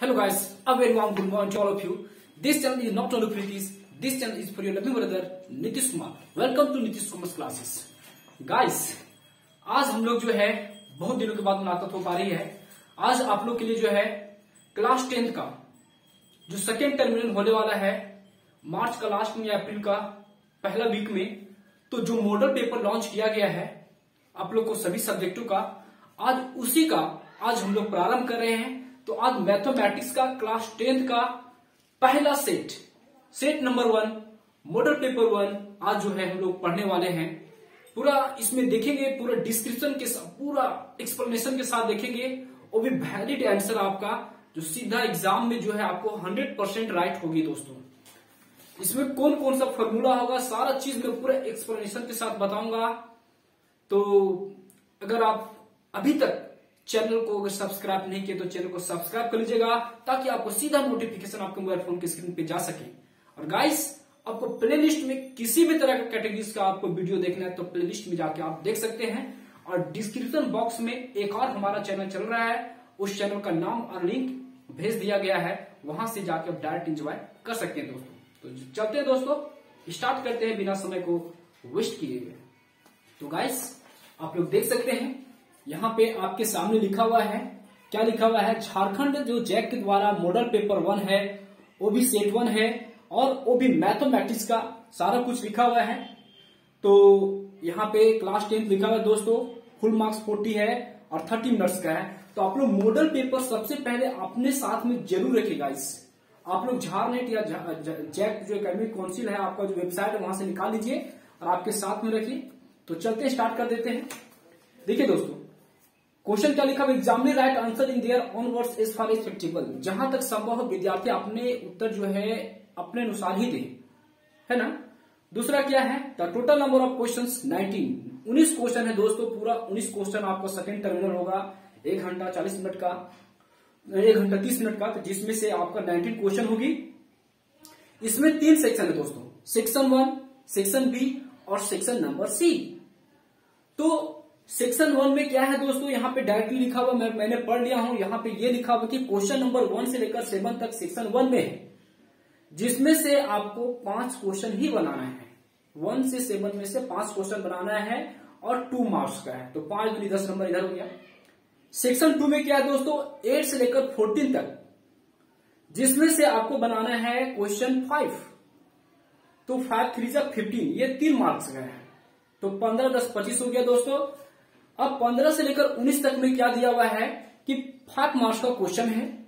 Hello guys, a very warm good morning to all of you. This channel is not only for Nitish, this channel is for your loving brother Nitish Kumar. Welcome to Nitish Kumar's classes. Guys, आज हम लोग जो है बहुत दिनों के बाद मुलाकात हो पा रही है। आज आप लोग के लिए जो है क्लास 10th का जो सेकेंड टर्मिनल होने वाला है मार्च का लास्ट में या अप्रैल का पहला वीक में, तो जो मॉडल पेपर लॉन्च किया गया है आप लोग को सभी सब्जेक्टों का, आज उसी का आज हम लोग प्रारंभ कर रहे हैं। तो आज मैथमेटिक्स का क्लास 10th का पहला सेट नंबर 1 मॉडल पेपर 1 आज जो है हम लोग पढ़ने वाले हैं। पूरा इसमें देखेंगे, पूरा डिस्क्रिप्शन के साथ, पूरा एक्सप्लेनेशन के साथ देखेंगे, वो भी वैलिड आंसर आपका जो सीधा एग्जाम में जो है आपको 100% राइट होगी। दोस्तों इसमें कौन कौन सा फॉर्मूला होगा, सारा चीज मैं पूरा एक्सप्लेनेशन के साथ बताऊंगा। तो अगर आप अभी तक चैनल को अगर सब्सक्राइब नहीं किए तो चैनल को सब्सक्राइब कर लीजिएगा, ताकि आपको सीधा नोटिफिकेशन आपके मोबाइल फोन की स्क्रीन पे जा सके। और गाइस, आपको प्लेलिस्ट में किसी भी तरह का कैटेगरीज का आपको वीडियो देखना है तो प्लेलिस्ट में जाके आप देख सकते हैं। और डिस्क्रिप्शन बॉक्स में एक और हमारा चैनल चल रहा है, उस चैनल का नाम और लिंक भेज दिया गया है, वहां से जाके आप डायरेक्ट एंजॉय कर सकते हैं। दोस्तों तो चलते हैं, दोस्तों स्टार्ट करते हैं बिना समय को वेस्ट किए हुए। तो गाइस, आप लोग देख सकते हैं यहाँ पे आपके सामने लिखा हुआ है, क्या लिखा हुआ है, झारखंड जो जैक के द्वारा मॉडल पेपर 1 है, वो भी सेट 1 है और वो भी मैथमेटिक्स का सारा कुछ लिखा हुआ है। तो यहाँ पे क्लास 10 लिखा हुआ है दोस्तों, फुल मार्क्स 40 है और 30 मिनट्स का है। तो आप लोग मॉडल पेपर सबसे पहले अपने साथ में जरूर रखिएगा। आप लोग झारनेट या जैक जो एकेडमिक काउंसिल है, आपका जो वेबसाइट है, वहां से निकाल लीजिए और आपके साथ में रखिए। तो चलते स्टार्ट कर देते हैं। देखिए दोस्तों, क्वेश्चन क्या लिखा है, examine right answer in their own words as far as practicable. जहां तक संभव हो विद्यार्थी अपने उत्तर जो है अपने अनुसार ही दे, है ना। दूसरा क्या है, the total number of questions 19 question है दोस्तों। पूरा 19 क्वेश्चन आपका सेकंड टर्मिनल होगा, 1 घंटा 40 मिनट का, 1 घंटा 30 मिनट का, तो जिसमें से आपका 19 क्वेश्चन होगी। इसमें 3 सेक्शन है दोस्तों, सेक्शन 1, सेक्शन बी और सेक्शन नंबर सी। तो सेक्शन 1 में क्या है दोस्तों, यहाँ पे डायरेक्टली लिखा हुआ, मैंने पढ़ लिया हूं। यहाँ पे ये लिखा हुआ कि क्वेश्चन नंबर 1 से लेकर 7 तक सेक्शन 1 में है, जिसमें से आपको 5 क्वेश्चन ही बनाना है। 1 से 7 में से 5 क्वेश्चन बनाना है और 2 मार्क्स का है, तो 5 दूनी 10 नंबर इधर हो गया। सेक्शन 2 में क्या है दोस्तों, 8 से लेकर 14 तक, जिसमें से आपको बनाना है क्वेश्चन 5, तो 5 3 जा 15, ये 3 मार्क्स का है। तो 15 10 25 हो गया दोस्तों। अब 15 से लेकर 19 तक में क्या दिया हुआ है कि 5 मार्क्स का क्वेश्चन है,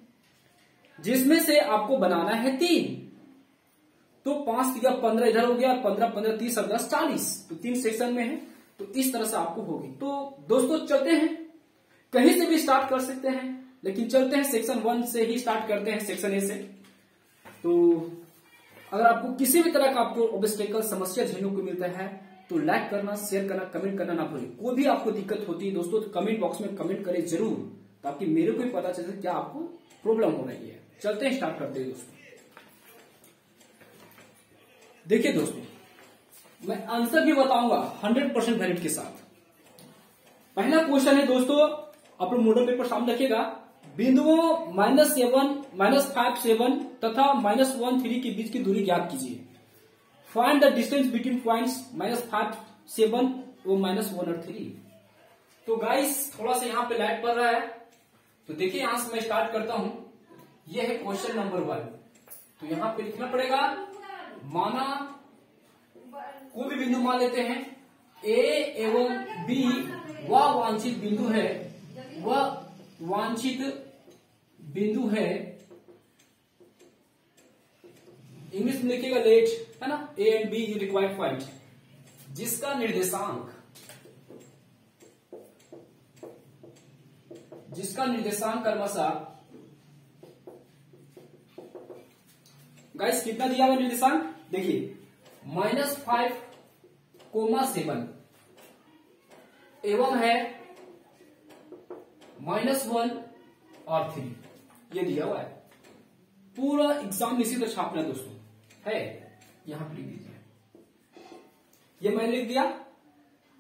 जिसमें से आपको बनाना है 3, तो 5 3 15 इधर हो गया, 15 15 30 और 10 40, तो 3 सेक्शन में है। तो इस तरह से आपको होगी। तो दोस्तों चलते हैं, कहीं से भी स्टार्ट कर सकते हैं, लेकिन चलते हैं सेक्शन 1 से ही स्टार्ट करते हैं, सेक्शन ए से। तो अगर आपको किसी भी तरह का आपको ऑब्स्टेकल समस्या झेलने को मिलता है तो लाइक करना, शेयर करना, कमेंट करना ना भूलें। कोई भी आपको दिक्कत होती है दोस्तों तो कमेंट बॉक्स में कमेंट करें जरूर, ताकि मेरे को भी पता चले क्या आपको प्रॉब्लम हो रही है। चलते हैं, स्टार्ट करते हैं दोस्तों। देखिए दोस्तों, मैं आंसर भी बताऊंगा 100% वैलिड के साथ। पहला क्वेश्चन है दोस्तों, आप लोग मॉडल पेपर सामने रखिएगा। बिंदुओं -7, -5 7 तथा -1 3 के बीच की दूरी ज्ञात कीजिए। Find the distance between points -5 7 और -1 और 3। तो गाइस, थोड़ा सा यहाँ पे लाइट पड़ रहा है, तो देखिए यहां से मैं स्टार्ट करता हूं। यह है क्वेश्चन नंबर 1। तो यहाँ पे लिखना पड़ेगा, माना कोई भी बिंदु मान लेते हैं, ए एवं बी वह वांछित बिंदु है, वह वांछित बिंदु है, इंग्लिश में लिखिएगा लेट, है ना, A and be required point, जिसका निर्देशांक क्रमशः, गाइस कितना दिया हुआ निर्देशांक, देखिए -5, 7 एवं है -1 और 3, ये दिया हुआ है। पूरा एग्जाम इसी तरह छापना दोस्तों है, यहां पर लिख दीजिए, ये मैंने लिख दिया।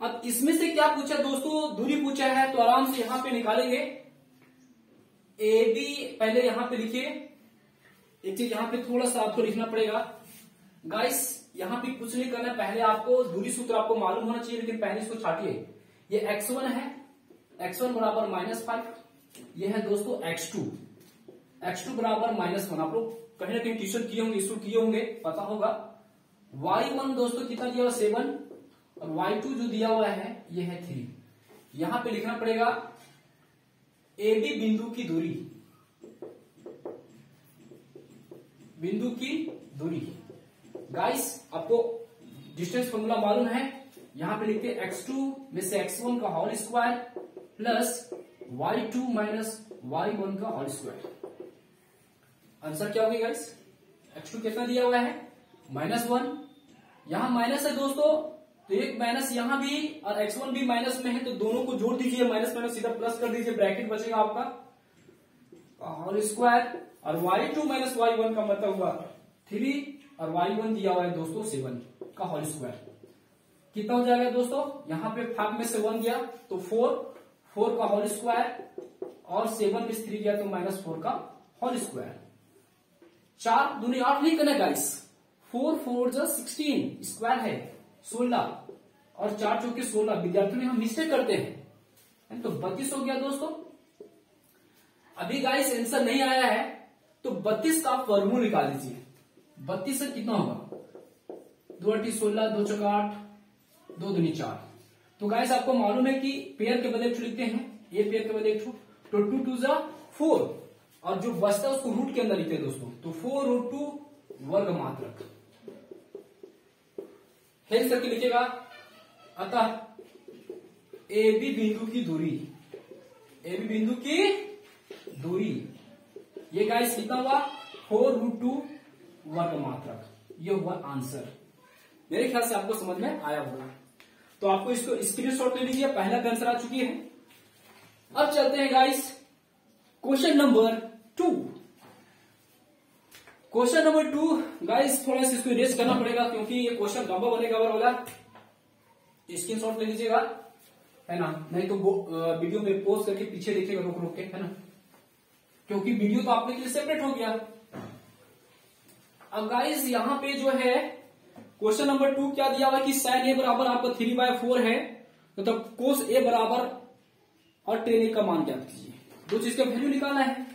अब इसमें से क्या पूछा दोस्तों, दूरी पूछा है, तो आराम से यहां पे निकालेंगे। ए बी पहले यहां पे लिखिए, एक चीज यहां पे थोड़ा सा आपको लिखना पड़ेगा गाइस, यहां पे कुछ नहीं करना है, पहले आपको दूरी सूत्र आपको मालूम होना चाहिए, लेकिन पहले इसको छाटिए। ये x1 है, x1 बराबर -5, ये है दोस्तों x2, x2 बराबर -1। आप लोग कहीं ना कहीं ट्यूशन किए होंगे, इसको किए होंगे, पता होगा। y1 दोस्तों कितना दिया हुआ 7, और y2 जो दिया हुआ है ये है 3। यहां पे लिखना पड़ेगा ए बी बिंदु की दूरी, बिंदु की दूरी। गाइस आपको डिस्टेंस फॉर्मूला मालूम है, यहां पे लिखते हैं x2 में से x1 का whole square plus y2 minus y1 का होल स्क्वायर। आंसर क्या होगी गाइस? x2 कितना दिया हुआ है -1, यहां माइनस है दोस्तों, तो एक माइनस यहां भी और x1 भी माइनस में है, तो दोनों को जोड़ दीजिए, माइनस माइनस सीधा प्लस कर दीजिए, ब्रैकेट बचेगा आपका होल स्क्वायर, और y2 माइनस y1 का मतलब हुआ 3, और y1 दिया हुआ है दोस्तों 7 का होल स्क्वायर। कितना हो जाएगा दोस्तों? यहां पे 5 में से 1 गया तो 4 का होल स्क्वायर, और 7 में से 3 गया तो -4 का होल स्क्वायर। 4 दूनी 8 नहीं करना गाइस, 4 4 जा 16 स्क्वायर है 16, और 4 चौके 16। विद्यार्थियों में हम मिस्टेक करते हैं, तो 32 हो गया दोस्तों। अभी गाइस आंसर नहीं आया है तो 32 का आप वर्गमूल निकाल लीजिए। 32 से कितना होगा? 2 8 16, 2 चौका 8, 2 दूनी 4। तो गाइस आपको मालूम है कि पेयर के बदले लिखते हैं, ए पेयर के बदले एक, तो 2 2 जा 4, और जो बचता है उसको रूट के अंदर लिखते हैं दोस्तों, तो 4√2 वर्ग मात्रक। हेल्प करके लिखिएगा। अतः ए बी बिंदु की दूरी, ए बी बिंदु की दूरी, ये गाइस कितना हुआ? 4√2 वर्ग मात्रक। ये हुआ आंसर। मेरे ख्याल से आपको समझ में आया होगा, तो आपको इसको स्क्रीनशॉट ले लीजिए, पहला का आंसर आ चुकी है। अब चलते हैं guys question number 2। Question number 2 guys थोड़ा सा इसको इरेज करना पड़ेगा, क्योंकि ये क्वेश्चन लंबा बनेगा वाला। स्क्रीनशॉट ले लीजिएगा, है ना, नहीं तो वीडियो में पोज करके पीछे देखिएगा रोक रोक के, है ना, क्योंकि वीडियो तो आपके लिए सेपरेट हो गया। अब गाइस यहां पे जो है क्वेश्चन नंबर 2 क्या दिया हुआ कि साइन ए बराबर आपका 3/4 है, मतलब कोस ए बराबर और टेन ए का मान ज्ञात कीजिए। दो चीज का वैल्यू निकालना है।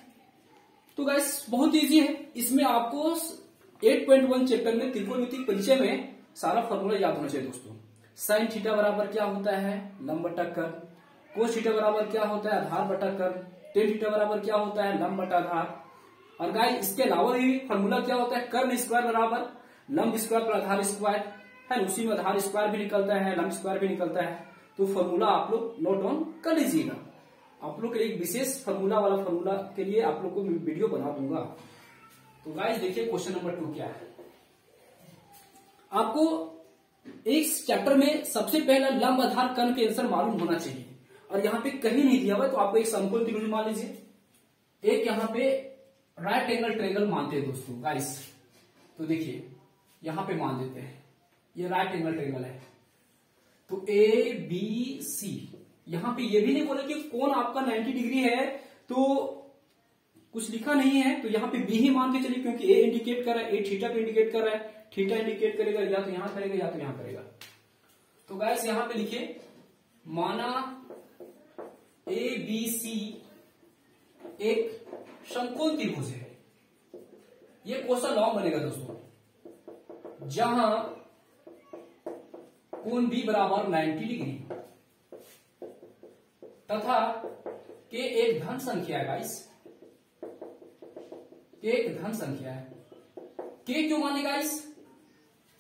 तो गाइस बहुत इजी है, इसमें आपको 8.1 चैप्टर में त्रिकोणमिति परिचय में सारा फॉर्मूला याद होना चाहिए दोस्तों। साइन थीटा बराबर क्या होता है? लंब बटा कर्ण। कोस थीटा बराबर क्या होता है? आधार बटा कर्ण। टेन थीटा बराबर क्या होता है? लंब बटा आधार। और गाइस इसके अलावा भी फॉर्मूला क्या होता है? कर्ण स्क्वायर बराबर लंब स्क्वायर पर आधार स्क्वायर है, उसी में आधार स्क्वायर भी निकलता है, लंब स्क्वायर भी निकलता है। तो फॉर्मूला आप लोग नोट डाउन कर लीजिएगा। आप लोग के एक विशेष फॉर्मूला वाला फॉर्मूला के लिए आप लोग को वीडियो बना दूंगा। तो गाइस देखिए क्वेश्चन नंबर 2 क्या है। आपको इस चैप्टर में सबसे पहला लंब आधार कर्ण के आंसर मालूम होना चाहिए, और यहाँ पे कहीं नहीं दिया हुआ, तो आपको एक समकोण त्रिभुज मान लीजिए। एक यहाँ पे राइट एंगल ट्रायंगल मानते हैं दोस्तों गाइस, तो देखिए यहां पे मान देते हैं ये राइट एंगल ट्रायंगल है। तो ए बी सी, यहां पे ये भी नहीं बोले कि कोण आपका 90 डिग्री है, तो कुछ लिखा नहीं है, तो यहां पे बी ही मान के चलिए, क्योंकि ए इंडिकेट कर रहा है, ए थीटा को इंडिकेट कर रहा है, थीटा इंडिकेट करेगा या तो यहां करेगा या तो यहां करेगा। तो गाइस यहां पे लिखिए, माना ए बी सी एक समकोण त्रिभुज है। ये क्वेश्चन लॉन्ग बनेगा दोस्तों, जहां कोण बी बराबर 90 डिग्री तथा के एक धन संख्या है गाइस, के एक धन संख्या है। के क्यों माने गाइस?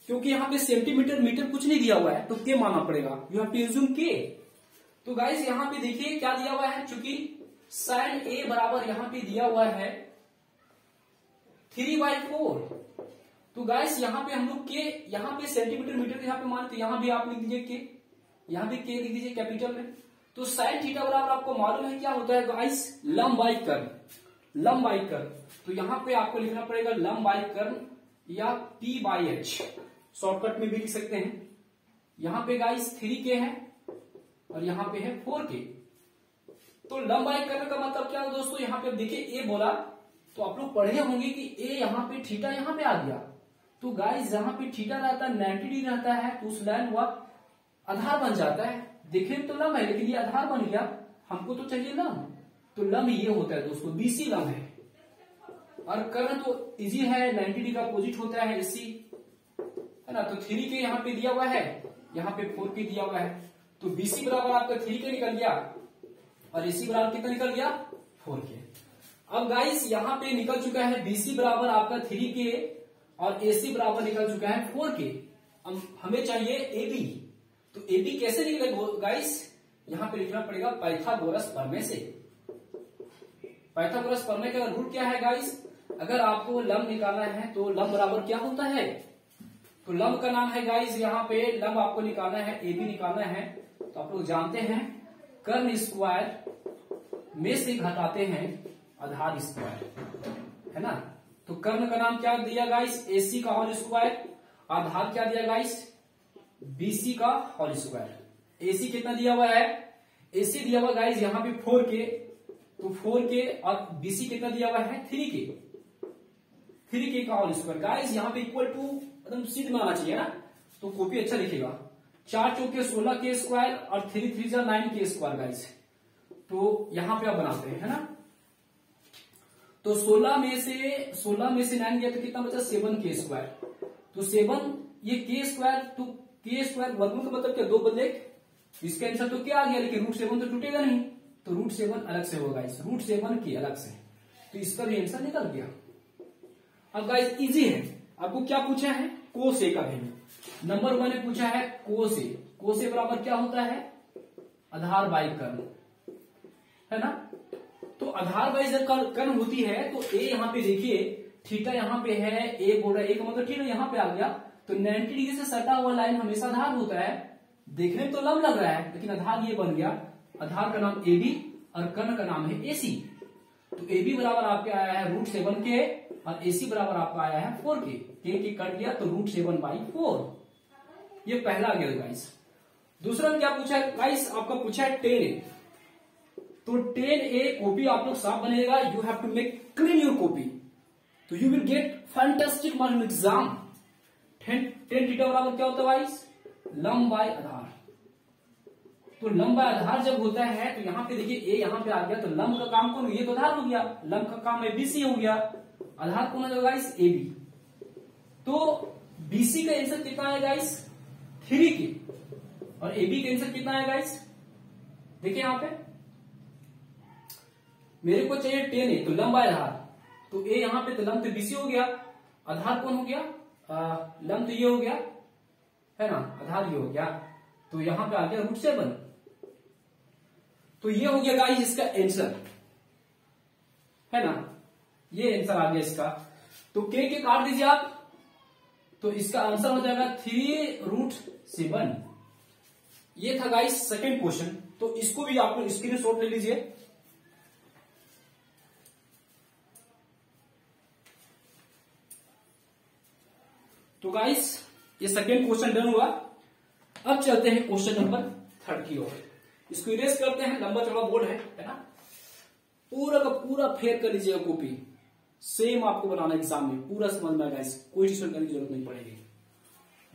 क्योंकि यहां पे सेंटीमीटर मीटर कुछ नहीं दिया हुआ है, तो के मानना पड़ेगा, यू हैव टू यूज के। तो गाइस यहां पे देखिए क्या दिया हुआ है, चूंकि साइन ए बराबर यहां पे दिया हुआ है 3/4। तो गाइस यहां पे हम लोग के, यहां पे सेंटीमीटर मीटर यहां पे मानते, यहां भी आप लिख दीजिए के, यहां भी के लिख दीजिए कैपिटल में। तो साइन थीटा बराबर आपको मालूम है क्या होता है गाइस? लंब बाई कर्ण, लंब बाई कर्ण। तो यहां पे आपको लिखना पड़ेगा लंब बाई कर्ण या P/H, शॉर्टकट में भी लिख सकते हैं। यहां पे गाइस 3K है और यहां पे है 4K। तो लंब बाई कर्ण का मतलब क्या है दोस्तों, यहाँ पे अब देखिए ए बोला तो आप लोग पढ़े होंगे कि ए यहाँ पे थीटा यहाँ पे आ गया, तो गाइस जहां पे थीटा रहता है 90 डिग्री रहता है, तो उस लाइन हुआ आधार बन जाता है। देखने में तो लंब है लेकिन ये आधार बन गया, हमको तो चाहिए लंब, तो लंब ये होता है दोस्तों, बीसी लंब है। और कर्ण तो इजी है, 90 डिग्री का अपोजिट होता है एसी, है ना। तो 3 के यहाँ पे दिया हुआ है, यहाँ पे 4 के दिया हुआ है, तो बीसी बराबर आपका 3 के निकल गया और एसी बराबर कितना निकल गया 4 के। अब गाइस यहाँ पे निकल चुका है बीसी बराबर आपका 3 के और एसी बराबर निकल चुका है 4 के। अब हमें चाहिए एबी, तो एबी कैसे निकलेगा गाइस, यहाँ पे लिखना पड़ेगा पाइथागोरस प्रमेय से। पाइथागोरस प्रमेय का रूल क्या है गाइस, अगर आपको लंब निकालना है तो लंब बराबर क्या होता है, तो लंब का नाम है गाइस, यहाँ पे लंब आपको निकालना है, एबी निकालना है, तो आप लोग जानते हैं कर्ण स्क्वायर में से घटाते हैं आधार स्क्वायर, है ना। तो कर्ण का नाम क्या दिया गाइस, एसी का होल स्क्वायर, आधार क्या दिया गाइस, बीसी का होल स्क्वायर। एसी कितना दिया हुआ है, एसी दिया हुआ गाइस यहाँ पे 4 के, तो 4 के और बीसी कितना दिया हुआ है 3 के, 3 के का होल स्क्वायर। गाइस यहाँ पे इक्वल टू एकदम सीध में आना चाहिए ना, तो कॉपी अच्छा लिखेगा। 4 चौके 16 के स्क्वायर और 3 3 9 के स्क्वायर गाइस, तो यहाँ पे आप बनाते हैं, है ना। तो 16 में से 9 गया तो कितना बचा 7 के स्क्वायर, तो 7 ये के स्क्वायर, तो के स्क्वायर वर्गमूल का मतलब क्या 2 बदले, इसका आंसर तो क्या आ गया, लेकिन √7 तो टूटेगा नहीं, तो √7 अलग से होगा इस √7 की अलग से, तो इसका भी आंसर निकल गया। अब गाइस इजी है, आपको क्या पूछा है कोस ए का वैल्यू, नंबर 1 ने पूछा है कोस ए, कोस ए बराबर क्या होता है आधार बाई कर्ण, है ना। तो आधार बाई जब कर्ण होती है तो ए यहाँ पे देखिए थीटा यहाँ पे है, ए बोल रहा है, ए का मतलब थीटा यहाँ पे आ गया, तो 90 डिग्री से सटा हुआ लाइन हमेशा आधार होता है, देखने में तो लंब लग रहा है लेकिन आधार ये बन गया। आधार का नाम एबी और कर्ण का नाम है एसी, तो एबी बराबर आपके आया है √7 के और एसी बराबर आपका आया है 4 के कट गया तो √7/4, ये पहला आ गया गाइस। दूसरा क्या पूछा है गाइस, आपका पूछा है 10A, तो 10A कॉपी आप लोग साफ बनेगा, you have to make clean your copy, तो you will get fantastic marks in exam. 10 theta बराबर क्या होता है गाइस, लंब बाय आधार, तो लंब बाय आधार जब होता है तो यहाँ पे देखिए ए यहाँ पे आ गया, तो लंब का काम कौन, ये तो आधार हो गया, लंब का काम है बीसी हो गया, आधार कौन है गाइस एबी, तो बीसी का आंसर कितना है गाइस 3 के और एबी का आंसर कितना है गाइस, देखिए यहाँ पे मेरे को चाहिए 10A, तो लंब बाय आधार, तो ए यहाँ पे तो लंब तो बीसी हो गया, आधार कौन हो गया लंब तो ये हो गया, है ना, आधार ये हो गया, तो यहां पे आ गया √7, तो ये हो गया गाइस इसका आंसर, है ना, ये आंसर आ गया इसका। तो के काट दीजिए आप, तो इसका आंसर हो जाएगा 3√7। ये था गाइस सेकंड क्वेश्चन, तो इसको भी आप लोग स्क्रीनशॉट ले लीजिए। तो गाइस ये सेकंड क्वेश्चन डन हुआ, अब चलते हैं क्वेश्चन नंबर 3 की ओर, इसको इरेज करते हैं, लंबा चौड़ा बोर्ड है ना, पूरा का पूरा फेयर कर लीजिएगा कॉपी, सेम आपको बनाना एग्जाम में पूरा समझ में आएगा, कोई ट्यूशन करने की जरूरत नहीं पड़ेगी,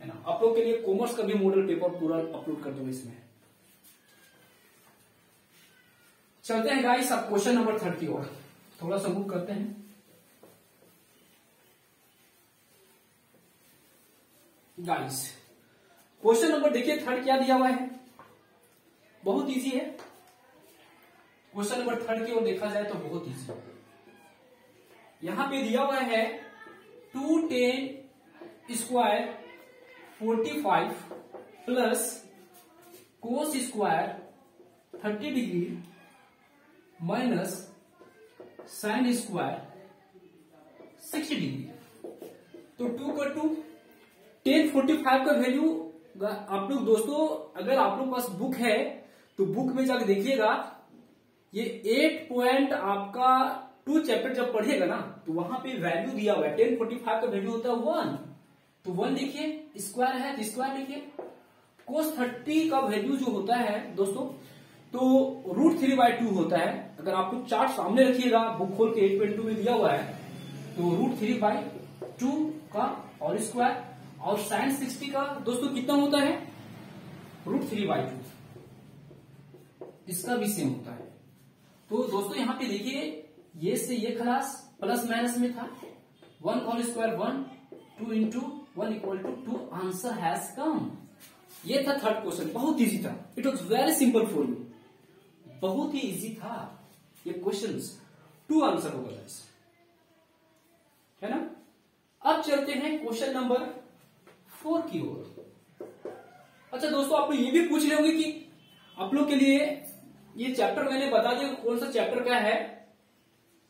है ना। आप लोग के लिए कॉमर्स का भी मॉडल पेपर पूरा अपलोड कर दूंगा इसमें। चलते हैं गाइस अब क्वेश्चन नंबर 3 की ओर, थोड़ा सा बुक करते हैं गाइस। क्वेश्चन नंबर देखिए 3 क्या दिया हुआ है, बहुत इजी है, क्वेश्चन नंबर 3 की ओर देखा जाए तो बहुत इजी है। यहां पे दिया हुआ है 2tan square 45 plus cos square 30 degree minus sine square 60 degree, तो 2 का 2 tan 45 का वैल्यू आप लोग दोस्तों अगर आप लोग पास बुक है तो बुक में जाकर देखिएगा, ये 8 पॉइंट आपका 2 चैप्टर जब पढ़ेगा ना तो वहां पे वैल्यू दिया हुआ है, tan 45 का वैल्यू होता है 1, तो 1 लिखिए, स्क्वायर है तो स्क्वायर लिखिए। cos 30 का वैल्यू जो होता है दोस्तों तो √3/2 होता है। अगर आप लोग चार्ट सामने रखिएगा, बुक खोल के 8.2 में दिया हुआ है, तो √3/2 का होल स्क्वायर, और sin 60 का दोस्तों कितना होता है, √3/2, इसका भी सेम होता है। तो दोस्तों यहाँ पे देखिए, ये से ये खलास, प्लस माइनस में था, 1 whole square 1, 2 into 1 equal to 2, answer has come. ये था थर्ड क्वेश्चन, बहुत इजी था, it was very simple for you, बहुत ही इजी था ये क्वेश्चन, 2 आंसर होगा गाइस, है ना। अब चलते हैं क्वेश्चन नंबर 4 की ओर। अच्छा दोस्तों, आप लोग ये भी पूछ रहे होंगे कि आप लोग के लिए ये चैप्टर मैंने बता दिया कौन सा चैप्टर का है।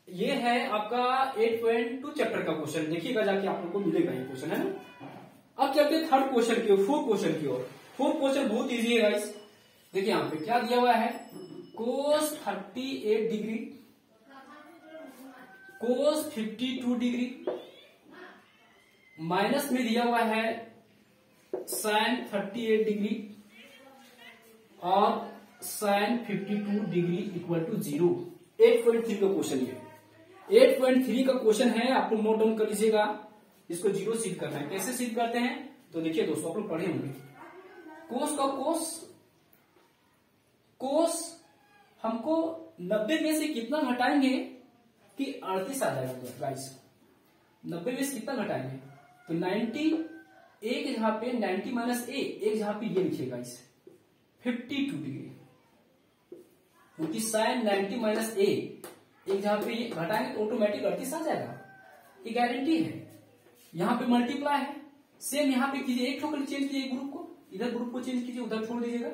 ये है आपका 8.2 चैप्टर का क्वेश्चन, देखिएगा जाके आप लोग को मिलेगा ये क्वेश्चन, है ना। अब चलते हैं थर्ड क्वेश्चन की ओर, 4 क्वेश्चन की ओर। 4 क्वेश्चन बहुत इजी है गाइस। देखिए यहाँ पे क्या दिया हुआ है, cos 38 degree, cos 52 degree, minus में दिया हुआ है sin 38 डिग्री और sin 52 डिग्री इक्वल टू 0। 8.3 का क्वेश्चन है, 8.3 का क्वेश्चन है, आप लोग नोट डाउन कर लीजिएगा। इसको 0 सीध करना है, कैसे सीध करते हैं तो देखिए दोस्तों, आप लोग पढ़े होंगे, कोस का कोस हमको 90 में से कितना घटाएंगे कि 38 आ जाएगा गाइस। 90 में से कितना घटाएंगे तो 90, ए के जगह पे 90 माइनस ए, एक जगह पे ये लिखिए गाइस 52 डिग्री, क्योंकि साइन 90 माइनस ए, एक जगह पे ये घटाएंगे तो ऑटोमेटिक 38 आ जाएगा, ये गारंटी है। यहां पे मल्टीप्लाई है, सेम यहां पे कीजिए, एक ठोकर चेंज कीजिए ग्रुप को, इधर ग्रुप को चेंज कीजिए, उधर छोड़ दीजिएगा।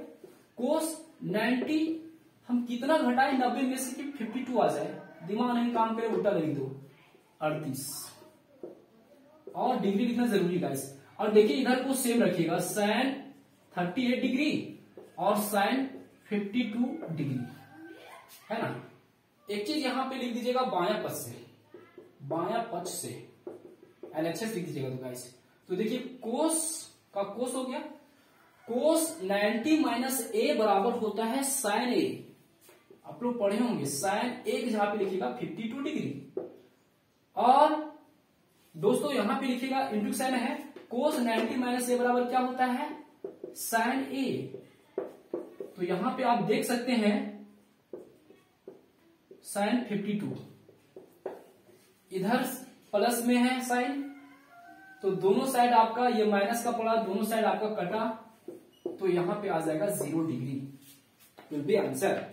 कोस 90 हम कितना घटाए 90 में से कि 52 आ जाए, दिमाग नहीं काम करे उल्टा लिख दो 38, और डिग्री लिखना जरूरी गाइस। और देखिए इधर को सेम रखिएगा, साइन 38 डिग्री और साइन 52 डिग्री, है ना। एक चीज यहां पे लिख दीजिएगा बायां पक्ष से एलएचएस लिख दीजिएगा तो गाइस। तो देखिए कोस का कोस हो गया, कोस 90 माइनस ए बराबर होता है साइन ए, आप लोग पढ़े होंगे, साइन ए की जगह पे लिखिएगा 52 डिग्री, और दोस्तों यहां पे लिखिएगा इंटू साइन है, कोस 90 माइनस ए बराबर क्या होता है साइन ए। तो यहां पे आप देख सकते हैं साइन 52, इधर प्लस में है साइन, तो दोनों साइड आपका ये माइनस का पड़ा, दोनों साइड आपका कटा, तो यहां पे आ जाएगा 0 डिग्री, विल बी आंसर।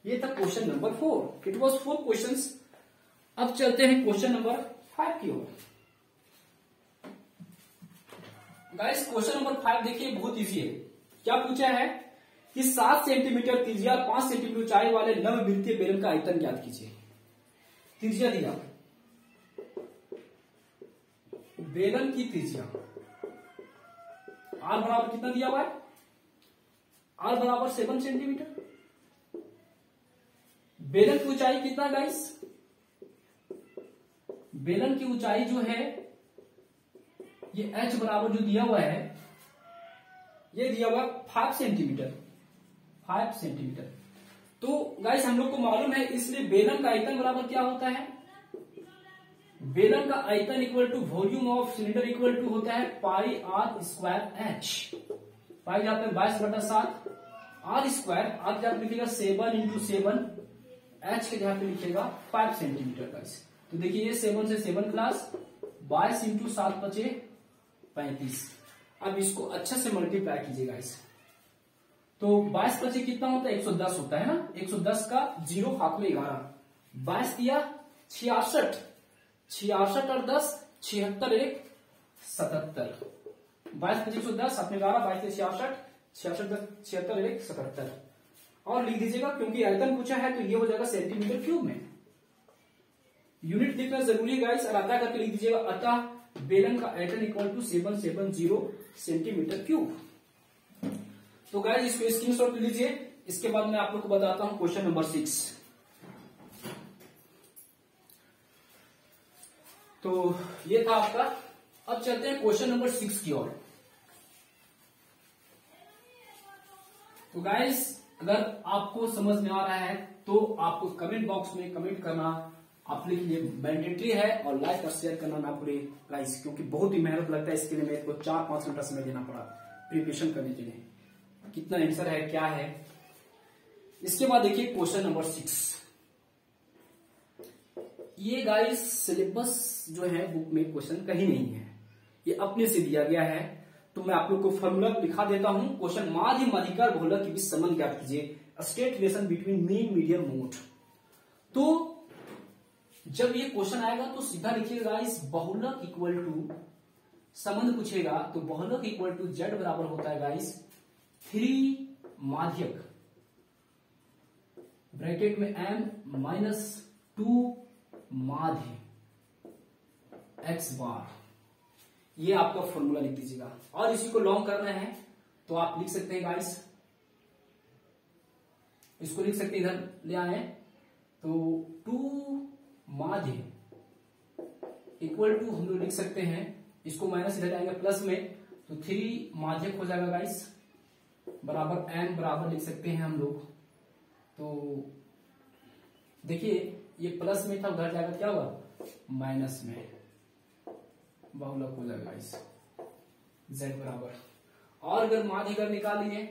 ये था question number 4, it was 4 questions. अब चलते हैं क्वेश्चन नंबर 5 की ओर। गाइस क्वेश्चन नंबर 5 देखिए बहुत इजी है। क्या पूछा है कि 7 सेंटीमीटर त्रिज्या 5 सेंटीमीटर ऊंचाई वाले नववृत्तीय बेलन का आयतन ज्ञात कीजिए। त्रिज्या दिया, बेलन की त्रिज्या आर बराबर कितना दिया हुआ है, आर बराबर 7 सेंटीमीटर। बेलन की ऊंचाई कितना गाइस, बेलन की ऊंचाई जो है ये h बराबर जो दिया हुआ है, ये दिया हुआ 5 सेंटीमीटर, 5 सेंटीमीटर। तो गाइस हम लोग को मालूम है, इसलिए बेलन का आयतन बराबर क्या होता है, बेलन का आयतन equal to volume of cylinder equal to होता है pi r square h. Pi जाता है 22/7, आर स्क्वायर, आर जहां लिखिएगा 7 इंटू 7, एच के जहां पे लिखिएगा 5 सेंटीमीटर गाइस। तो देखिए ये 7 से 7 क्लास, 22 इंटू 7 × 5 = 35। अब इसको अच्छा से मल्टीप्लाई कीजिए गाइस, तो 22 × 5 कितना होता है 110 होता है ना, 110 का 0 हाथ में 11, 22 दिया 66, 66 और 10 76 1 77, 22 × 5 110, हाथ में 11, 22 से 66, 66 10 76 1 77, और लिख दीजिएगा क्योंकि आयतन पूछा है तो ये हो जाएगा सेंटीमीटर क्यूब में। यूनिट लिखना जरूरी है गाइस, और अतः करके लिख दीजिएगा, अतः बेलन का आयतन इक्वल टू 770 सेंटीमीटर क्यूब। तो गाइस इसको स्क्रीनशॉट ले लीजिए। इसके बाद मैं आप लोग को बताता हूं क्वेश्चन नंबर 6। तो ये था आपका। अब चलते हैं क्वेश्चन नंबर 6 की ओर। तो गाइस अगर आपको समझ में आ रहा है तो आपको कमेंट बॉक्स में कमेंट करना आपके लिए मैंडेटरी है, और लाइक और शेयर करना ना भूले गाइस, क्योंकि बहुत ही मेहनत लगता है इसके लिए। मेरे को 4-5 घंटा समय देना पड़ा प्रिपरेशन करने के लिए। कितना आंसर है, क्या है। इसके बाद देखिए क्वेश्चन नंबर 6। ये गाइस सिलेबस जो है बुक में क्वेश्चन कहीं नहीं है, ये अपने से दिया गया है। तो मैं आप लोग को फॉर्मूला लिखा देता हूं। क्वेश्चन माध्य मध्यिकार बहुलक के बीच संबंध ज्ञात कीजिए, state relation between mean medium mode. तो जब ये क्वेश्चन आएगा तो सीधा लिखिएगा गाइस, बहुलक इक्वल टू संबंध पूछेगा तो बहुलक इक्वल टू जेड बराबर होता है गाइस 3 माध्यक ब्रैकेट में m - 2 माध्य x बार। ये आपका फॉर्मूला लिख दीजिएगा, और इसी को लॉन्ग करना है तो आप लिख सकते हैं गाइस, इसको लिख सकते हैं, इधर ले आए तो 2 माध्य इक्वल टू हम लोग लिख सकते हैं, इसको माइनस इधर आएंगे प्लस में, तो 3 माध्यक हो जाएगा गाइस बराबर m बराबर लिख सकते हैं हम लोग। तो देखिए ये प्लस में था, उधर जाएगा क्या होगा माइनस में, बहुलक हो जाएगा गाइस z बराबर। और अगर माध्यक निकाल लिए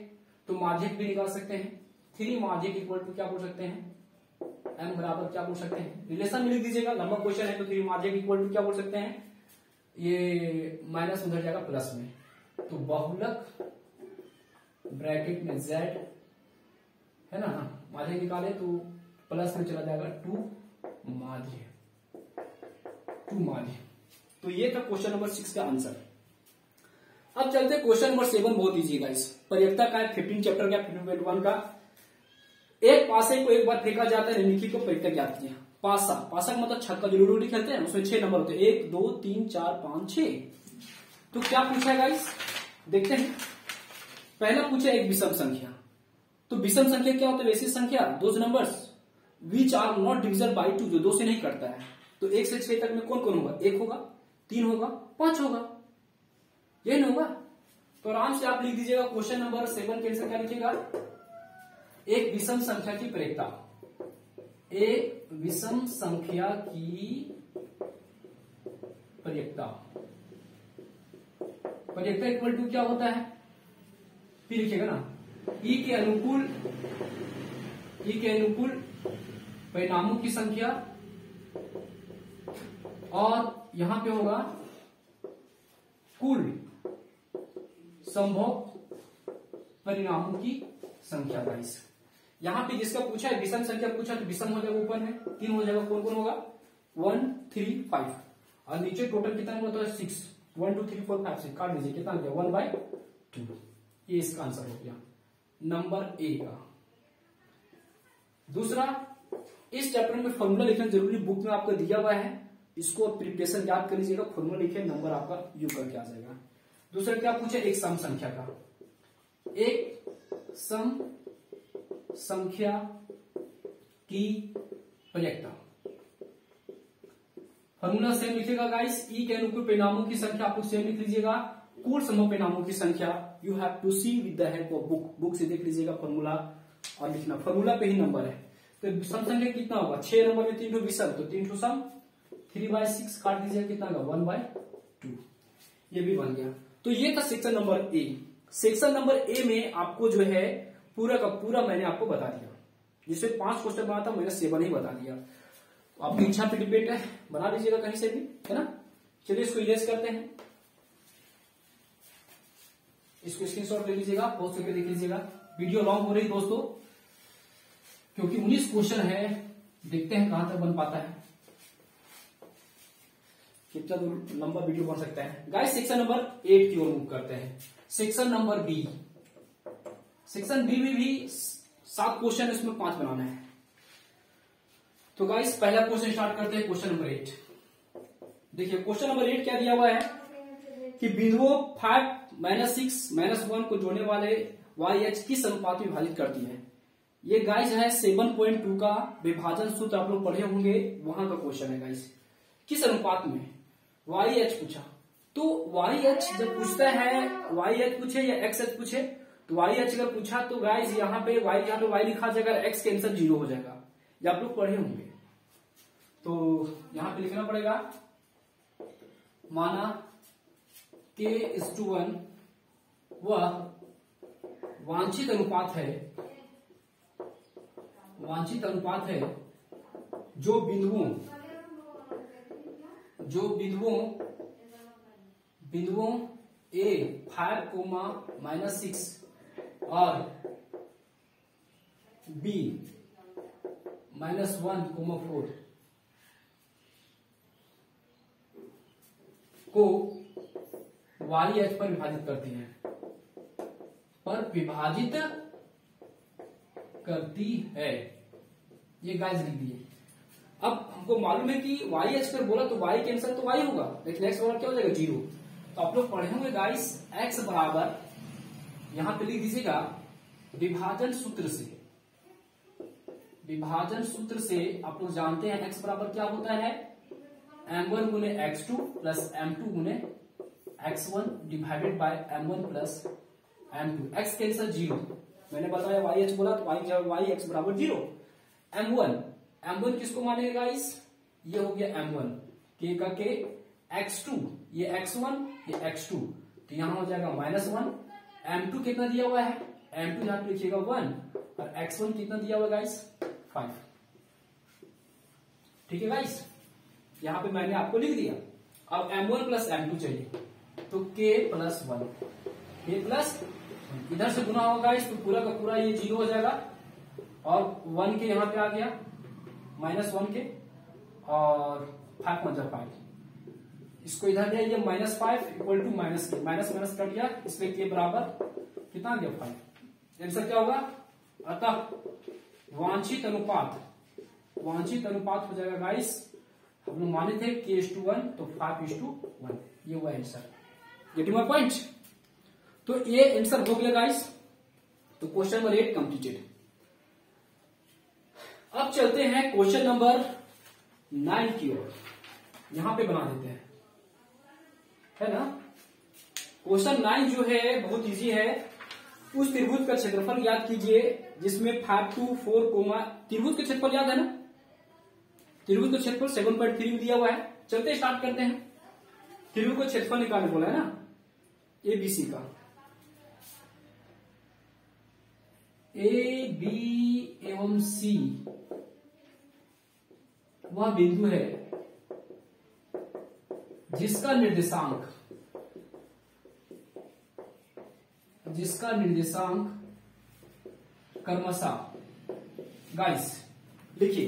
तो माध्यक भी निकाल सकते हैं। 3 माध्यक इक्वल टू क्या बोल सकते हैं, m बराबर क्या बोल सकते हैं, रिलेशन में लिख दीजिएगा, लंबा क्वेश्चन है तो 3 माध्यक इक्वल टू क्या बोल सकते हैं, ये माइनस उधर जाएगा प्लस में, तो बहुलक ब्रैकेट में z है ना, माध्यक निकाले तो प्लस में चला जाएगा 2 माध्य। तो ये था क्वेश्चन नंबर 6 का आंसर। अब चलते क्वेश्चन नंबर 7, बहुत इजी गाइस। परियक्ता का 15 चैप्टर का 15.1 का, एक पासे को एक बार फेंका जाता है, निम्नलिखित को परियक्ता ज्ञात कीजिए। पासा का मतलब छक्का, जो लूडो खेलते हैं उसमें 6 नंबर होते हैं, 1 2 3 4 5 6। तो क्या पूछा है गाइस, देखते हैं। पहला पूछा एक विषम संख्या, तो विषम संख्या क्या होता है, वैसी संख्या those numbers which are not divisible by 2, जो 2 से नहीं कटता है। तो 1 से 6 तक में कौन कौन होगा, 1 होगा, 3 होगा, 5 होगा, यही होगा। तो आराम से आप लिख दीजिएगा क्वेश्चन नंबर 7 के आंसर क्या लिखिएगा, एक विषम संख्या की परियक्ता, एक विषम संख्या की परियक्ता इक्वल टू क्या होता है, पी लिखिएगा ना, ई के अनुकूल परिणामों की संख्या, और यहां पे होगा कुल संभव परिणामों की संख्या गाइस। यहां पे जिसका पूछा है विषम संख्या पूछा, तो विषम हो जाएगा ऊपर में 3 हो जाएगा, कौन कौन होगा 1 3 5, और नीचे टोटल कितना होता है 6, 1 2 3 4 5 6 काट दीजिए, कितना हो गया 1/2। ये इसका आंसर हो गया नंबर ए का। दूसरा, इस चैप्टर में फॉर्मूला लिखना जरूरी, बुक में आपको दिया हुआ है, इसको प्रिपरेशन याद कर लीजिएगा, फॉर्मूला लिखे नंबर आपका यू करके आ जाएगा। दूसरा क्या पूछा, एक सम संख्या का, एक सम संख्या की परियक्ता। फॉर्मूला सेम लिखिएगा गाइस, ई के अनुकूल परिणामों की संख्या आपको सेम लिख लीजिएगा, कुल संभव परिणामों की संख्या you have to see with the help of book से देख लीजिएगा फॉर्मूला और लिखना, फॉर्मूला पे ही नंबर है। तो सम संख्या कितना होगा, 6 नंबर में 3 ठो विषम, तो 3 ठो सम, 3/6 काट दीजिएगा, कितना होगा 1/2, ये भी बन गया। तो ये था section number A. Section number A में आपको जो है पूरा का पूरा मैंने आपको बता दिया, जिसमें 5 क्वेश्चन बना था मैंने 7 ही बता दिया। आपकी इच्छा पे डिपेंड है, बना लीजिएगा कहीं से भी, है ना। चलिए इसको इरेज करते हैं, इसको स्क्रीनशॉट ले लीजिएगा, पोस्ट करके देख लीजिएगा। वीडियो लॉन्ग हो रही दोस्तों, क्योंकि 19 क्वेश्चन है, देखते हैं कहां तक बन पाता है, कितना लंबा वीडियो बन सकता है। गाइस सेक्शन नंबर 8 की ओर मूव करते हैं। Section number B, section B में भी 7 क्वेश्चन, इसमें 5 बनाना है। तो गाइस पहला क्वेश्चन स्टार्ट करते हैं, क्वेश्चन नंबर 8। देखिए क्वेश्चन नंबर 8 क्या दिया हुआ है कि बिंदुओं 5 -6 -1 को जोड़ने वाले YH किस अनुपात में विभाजित करती है। ये गाइस है 7.2 का विभाजन सूत्र, आप लोग पढ़े होंगे, वहां का क्वेश्चन है गाइस। किस अनुपात में YH पूछा, तो YH जब पूछता है, YH पूछे या XH पूछे, तो वाई एच अगर पूछा तो गाइस यहाँ पे वाई लिखा जाएगा, एक्स के आंसर 0 हो जाएगा। ये आप लोग पढ़े होंगे। तो यहां पे लिखना पड़ेगा, माना k:1 वह वांछित अनुपात है जो बिंदुओं a 5, और b -1, 4 को वाई एच पर विभाजित करती है, ये गाइस लिख दिए। अब हमको मालूम है कि वाई एच पर बोला तो वाई के आंसर तो वाई होगा, लेकिन एक्स बराबर क्या हो जाएगा 0। तो आप लोग पढ़े होंगे गाइस, एक्स बराबर यहां पे लिख दीजिएगा विभाजन सूत्र से आप लोग जानते हैं एक्स बराबर क्या होता है, m1 गुने x2 प्लस m2 गुने x1 divided by m1 plus m2। x के आंसर 0, मैंने बताया वाई एच बोला तो वाई एक्स बराबर 0। m1 किसको मानेगा गाइस, ये हो गया m1, k का k, x2 ये x1 ये x2, तो यहां हो जाएगा -1। m2 कितना दिया हुआ है, m2 यहां पे लिखिएगा 1, और x1 कितना दिया हुआ गाइस 5। ठीक है गाइस, यहां पे मैंने आपको लिख दिया। अब m1 प्लस m2 चाहिए, तो k+1, इधर से गुना होगा गाइस, तो पूरा का पूरा ये 0 हो जाएगा, और 1 के यहां पे आ गया -1 के, और 5 इसको इधर दिया, ये -5 इक्वल टू माइनस कट गया, इसलिए के बराबर कितना आ गया 5। आंसर क्या होगा, अतः वांछित अनुपात हो जाएगा गाइस, हम लोग माने थे k:1 तो 5:1, ये हुआ आंसर। Getting my point. तो ये आंसर हो गया गाइस। तो क्वेश्चन नंबर 8 कंप्लीटेड। अब चलते हैं क्वेश्चन नंबर 9 की ओर, यहां पे बना देते हैं, है ना। क्वेश्चन 9 जो है बहुत इजी है। उस त्रिभुज का क्षेत्रफल याद कीजिए जिसमें 5 2 4, त्रिभुज का क्षेत्रफल याद है ना, त्रिभुज का क्षेत्रफल 7.3 दिया हुआ है। चलते स्टार्ट करते हैं। त्रिभुज का क्षेत्रफल निकालने बोला है ना, एबीसी का, ए बी एवं सी वह बिंदु है जिसका निर्देशांक क्रमशः, गाइस लिखिए,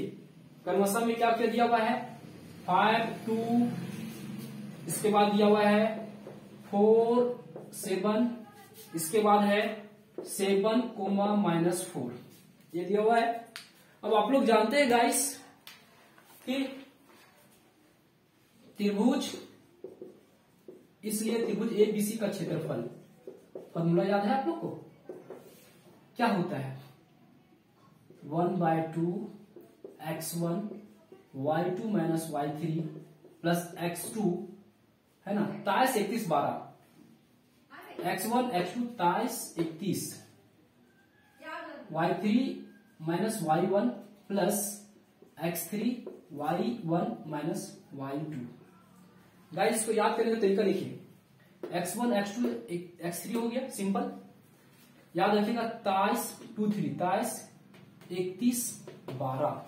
क्रमशः में क्या क्या दिया हुआ है, 5 2, इसके बाद दिया हुआ है 4 7, इसके बाद है 7, -4, ये दिया हुआ है। अब आप लोग जानते हैं गाइस कि त्रिभुज, इसलिए त्रिभुज एबीसी का क्षेत्रफल, फॉर्मूला याद है आप लोग को, क्या होता है 1/2 x1 y2 minus y3 plus x2, है ना, 23 12, x1 x2 23 y3 minus y1 plus x3 y1 minus y2। Guys इसको याद करने का तरीका देखिए, x1 x2 x3 हो गया, सिंपल याद रखिएगा, 23 31 12,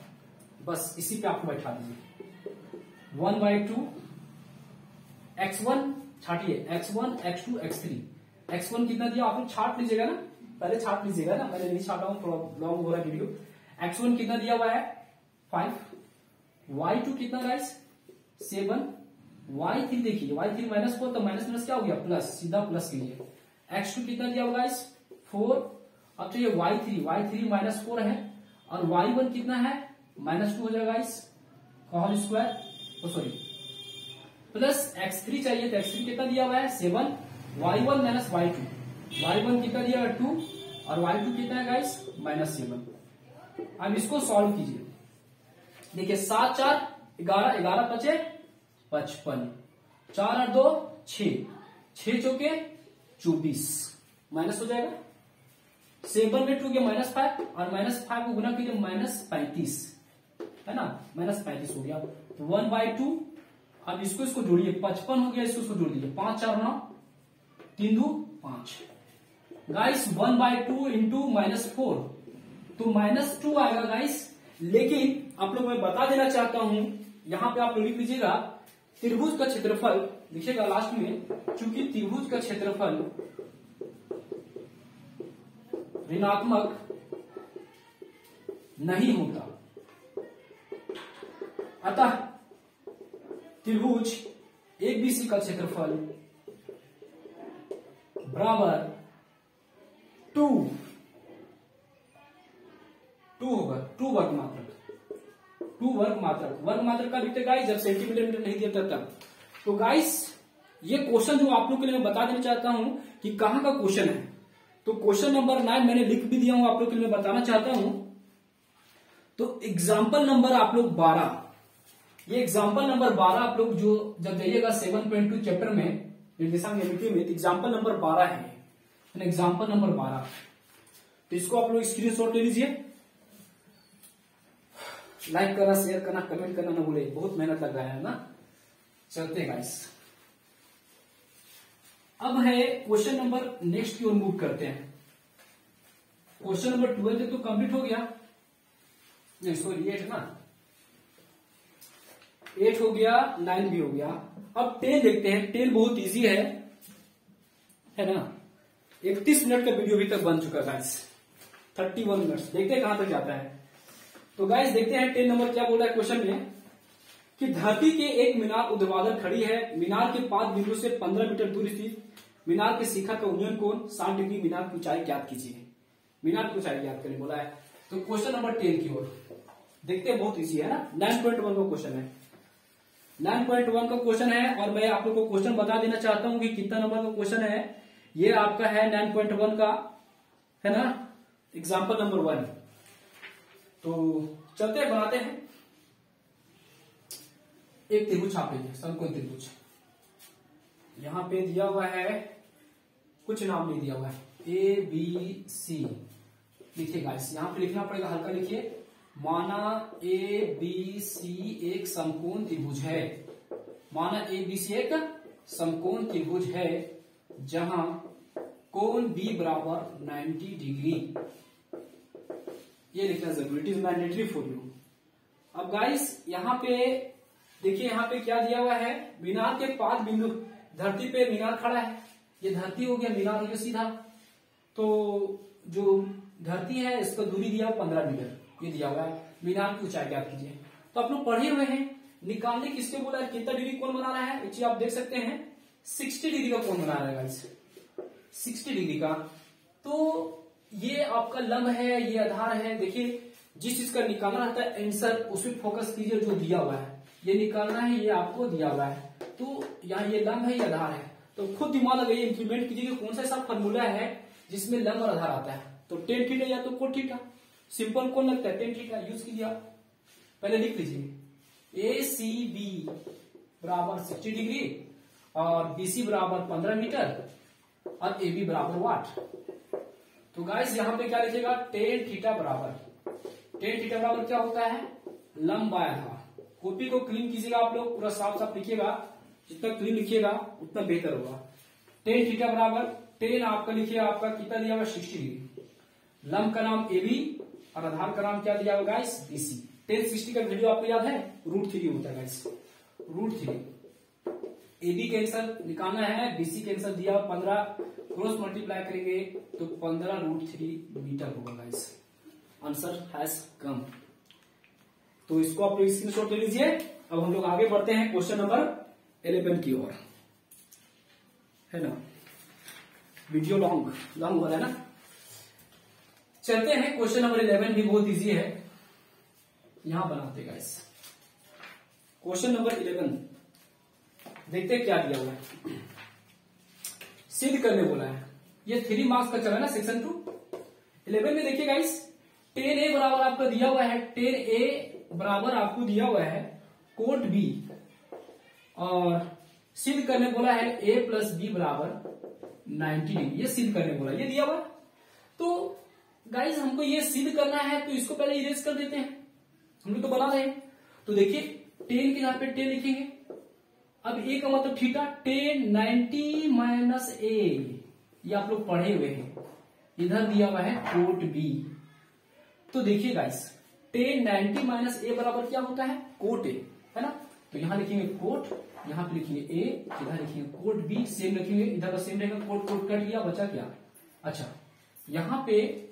बस इसी पे आपको बैठा दीजिए। 1/2 x1 छाटिए, x1 x2 x3, x1 कितना दिया आप लोग छाट लीजिएगा ना, पहले छाट लीजिएगा ना, मैंने नहीं छाटा हूं, थोड़ा लॉन्ग हो रहा है वीडियो। x1 कितना दिया हुआ है 5, y2 कितना गाइस 7, y3 देखिए, y3 -4 तो माइनस क्या हो गया प्लस, सीधा प्लस कीजिए। x2 कितना दिया हुआ गाइस 4, अब तो ये y3 -4 है, और y1 कितना है -2 हो जाएगा guys, whole square, sorry plus x3 चाहिए, तो x3 कितना दिया हुआ है 7, y1 माइनस y2, y1 कितना दिया है 2, और y2 कितना है गाइस -7। अब इसको सॉल्व कीजिए, देखिए 7 4 11 11 5 55, 4 और 2 6 6 चौके 24, माइनस हो जाएगा, 7 में 2 गया -5 और -5 को गुना कीजिए -35, है ना, -35 हो गया। तो 1/2, अब इसको जोड़िए, 55 हो गया, इसको जोड़ दीजिए, 5 4 9 3 2 5। गाइस 1/2 इंटू -4 तो -2 आएगा गाइस। लेकिन आप लोग मैं बता देना चाहता हूं, यहां पे आप लोग लिख लीजिएगा त्रिभुज का क्षेत्रफल, लिखिएगा लास्ट में, चूंकि त्रिभुज का क्षेत्रफल ऋणात्मक नहीं होता, अतः त्रिभुज एबीसी का क्षेत्रफल बराबर 2 होगा, 2 वर्ग मात्रक, 2 वर्ग मात्रक। वर्ग मात्रक का लिखते गाइस जब सेंटीमीटर मीटर नहीं दिया तब। तो गाइस ये क्वेश्चन जो आप लोग के लिए मैं बता देना चाहता हूं कि कहां का क्वेश्चन है। तो क्वेश्चन नंबर 9 मैंने लिख भी दिया हूं, आप लोग के लिए मैं बताना चाहता हूं। तो एग्जाम्पल नंबर आप लोग 12, ये एग्जाम्पल नंबर 12 आप लोग जो जब जाइएगा 7.2 चैप्टर में निर्देशांक ज्यामिति में, एग्जाम्पल नंबर 12 है, एग्जाम्पल नंबर 12। तो इसको आप लोग स्क्रीनशॉट ले लीजिए, लाइक करना, शेयर करना, कमेंट करना ना भूले, बहुत मेहनत लग रहा है ना। चलते हैं गाइस, अब है क्वेश्चन नंबर नेक्स्ट की ओर मूव करते हैं। क्वेश्चन नंबर 12 तो कंप्लीट हो गया, नहीं सॉरी 8 ना, 8 हो गया, 9 भी हो गया। अब 10 देखते हैं। 10 बहुत इजी है ना। 31 मिनट का वीडियो अभी तक बन चुका है गाइस, 31 मिनट। देखते हैं कहां तक जाता है। तो गाइस देखते हैं 10 नंबर क्या बोल रहा है क्वेश्चन में, कि धरती के एक मीनार ऊर्ध्वाधर खड़ी है, मीनार के 5 बिंदु से 15 मीटर दूर स्थित मीनार के शिखर का उन्नयन कोण 60 डिग्री, मीनार की ऊंचाई ज्ञात कीजिए। मीनार की ऊंचाई ज्ञात करें बोला है। तो क्वेश्चन नंबर 10 की ओर देखते हैं, बहुत इजी है ना। 9.1 का क्वेश्चन है, 9.1 का क्वेश्चन है, और मैं आप लोग को क्वेश्चन बता देना चाहता हूं कि कितना नंबर का क्वेश्चन है। ये आपका है 9.1 का, है ना, एग्जाम्पल नंबर 1। तो चलते हैं, बनाते हैं। एक त्रिभुज छाप लीजिए, समकोण त्रिभुज। यहां पे दिया हुआ है, कुछ नाम नहीं दिया हुआ है, ABC लिखिए गाइस, यहां पे लिखना पड़ेगा, हल्का लिखिए। माना ABC एक समकोण त्रिभुज है, माना ABC एक समकोण त्रिभुज है जहां कोण B बराबर 90 डिग्री। ये लिखना जरूरी, it is mandatory for you. अब गाइस यहां पे देखिए, यहां पे क्या दिया हुआ है, मीनार के 5 बिंदु, धरती पे मीनार खड़ा है, ये धरती हो गया, मीनार हो गया सीधा। तो जो धरती है इसका दूरी दिया हुआ 15 मीटर, ये दिया हुआ है। मीनार की ऊंचाई ज्ञात कीजिए। तो आप लोग पढ़े हुए हैं, निकालने किसके बोला है, कितना डिग्री कोण बना रहा है, ये चीज आप देख सकते हैं, 60 डिग्री का कोण बना रहा है गाइस, 60 डिग्री का। तो ये आपका लंब है, ये आधार है। देखिए जिस चीज का निकालना रहता है आंसर, उसमें फोकस कीजिए, जो दिया हुआ है ये निकालना है, ये आपको दिया हुआ है। तो यहाँ ये लंब है, ये आधार है। तो खुद दिमाग लगाइए, इंप्लीमेंट कीजिए कि कौन सा ऐसा फॉर्मूला है जिसमें लंब और आधार आता है। तो टेन थीटा या तो कोट थीटा, सिंपल कौन लगता है, टेन थीटा यूज कीजिए। पहले लिख लीजिए, ACB बराबर 60 डिग्री और BC बराबर 15 मीटर और AB बराबर वाट। तो गाइस यहाँ पे क्या लिखेगा, टेन थीटा बराबर क्या होता है, लंब बाय आधार। कॉपी को क्लीन कीजिएगा आप लोग, पूरा साफ साफ लिखिएगा, जितना क्लीन लिखिएगा उतना बेहतर होगा। टेन थीटा बराबर, टेन आपका लिखिए, आपका कितना दिया हुआ 60 डिग्री, लंब का नाम AB और आधार का नाम क्या दिया हुआ गाइस, BC। टेन 60 का वैल्यू आपको याद है, √3 होता है गाइस, √3। AB का आंसर निकालना है, BC का आंसर दिया 15, क्रॉस मल्टीप्लाई करेंगे तो 15√3 मीटर होगा गाइस। आंसर हैज कम। तो इसको आप लोग स्क्रीनशॉट ले लीजिए। अब हम लोग आगे बढ़ते हैं क्वेश्चन नंबर 11 की ओर, है ना। वीडियो लॉन्ग हो रहा है ना। चलते हैं, क्वेश्चन नंबर 11 भी बहुत इजी है, यहां बनाते गाइस। क्वेश्चन नंबर 11 देखते हैं क्या दिया हुआ है, सिद्ध करने बोला है। ये 3 मार्क्स का चला है ना, सेक्शन 2। 11 में देखिए गाइस, 10A बराबर आपका दिया हुआ है, 10A बराबर आपको दिया हुआ है कोट B, और सिद्ध करने बोला है A + B बराबर 90 डिग्री, ये सिद्ध करने बोला, ये दिया हुआ। तो गाइस हमको ये सिद्ध करना है तो इसको पहले इरेज कर देते हैं, हम लोग तो बना रहे हैं। तो देखिए टेन के यहाँ पे टेन लिखेंगे, अब ए का मतलब थीटा, टेन 90 माइनस ए, ये आप लोग पढ़े हुए हैं, इधर दिया हुआ है कोट बी। तो देखिए गाइस टेन 90 माइनस ए बराबर क्या होता है, कोट ए, है ना। तो यहां लिखेंगे कोट, यहां पे लिखेंगे ए, इधर लिखेंगे कोट बी, सेम लिखेंगे, इधर का सेम रहेगा, कोट कोट कट गया, बचा क्या। अच्छा यहां पे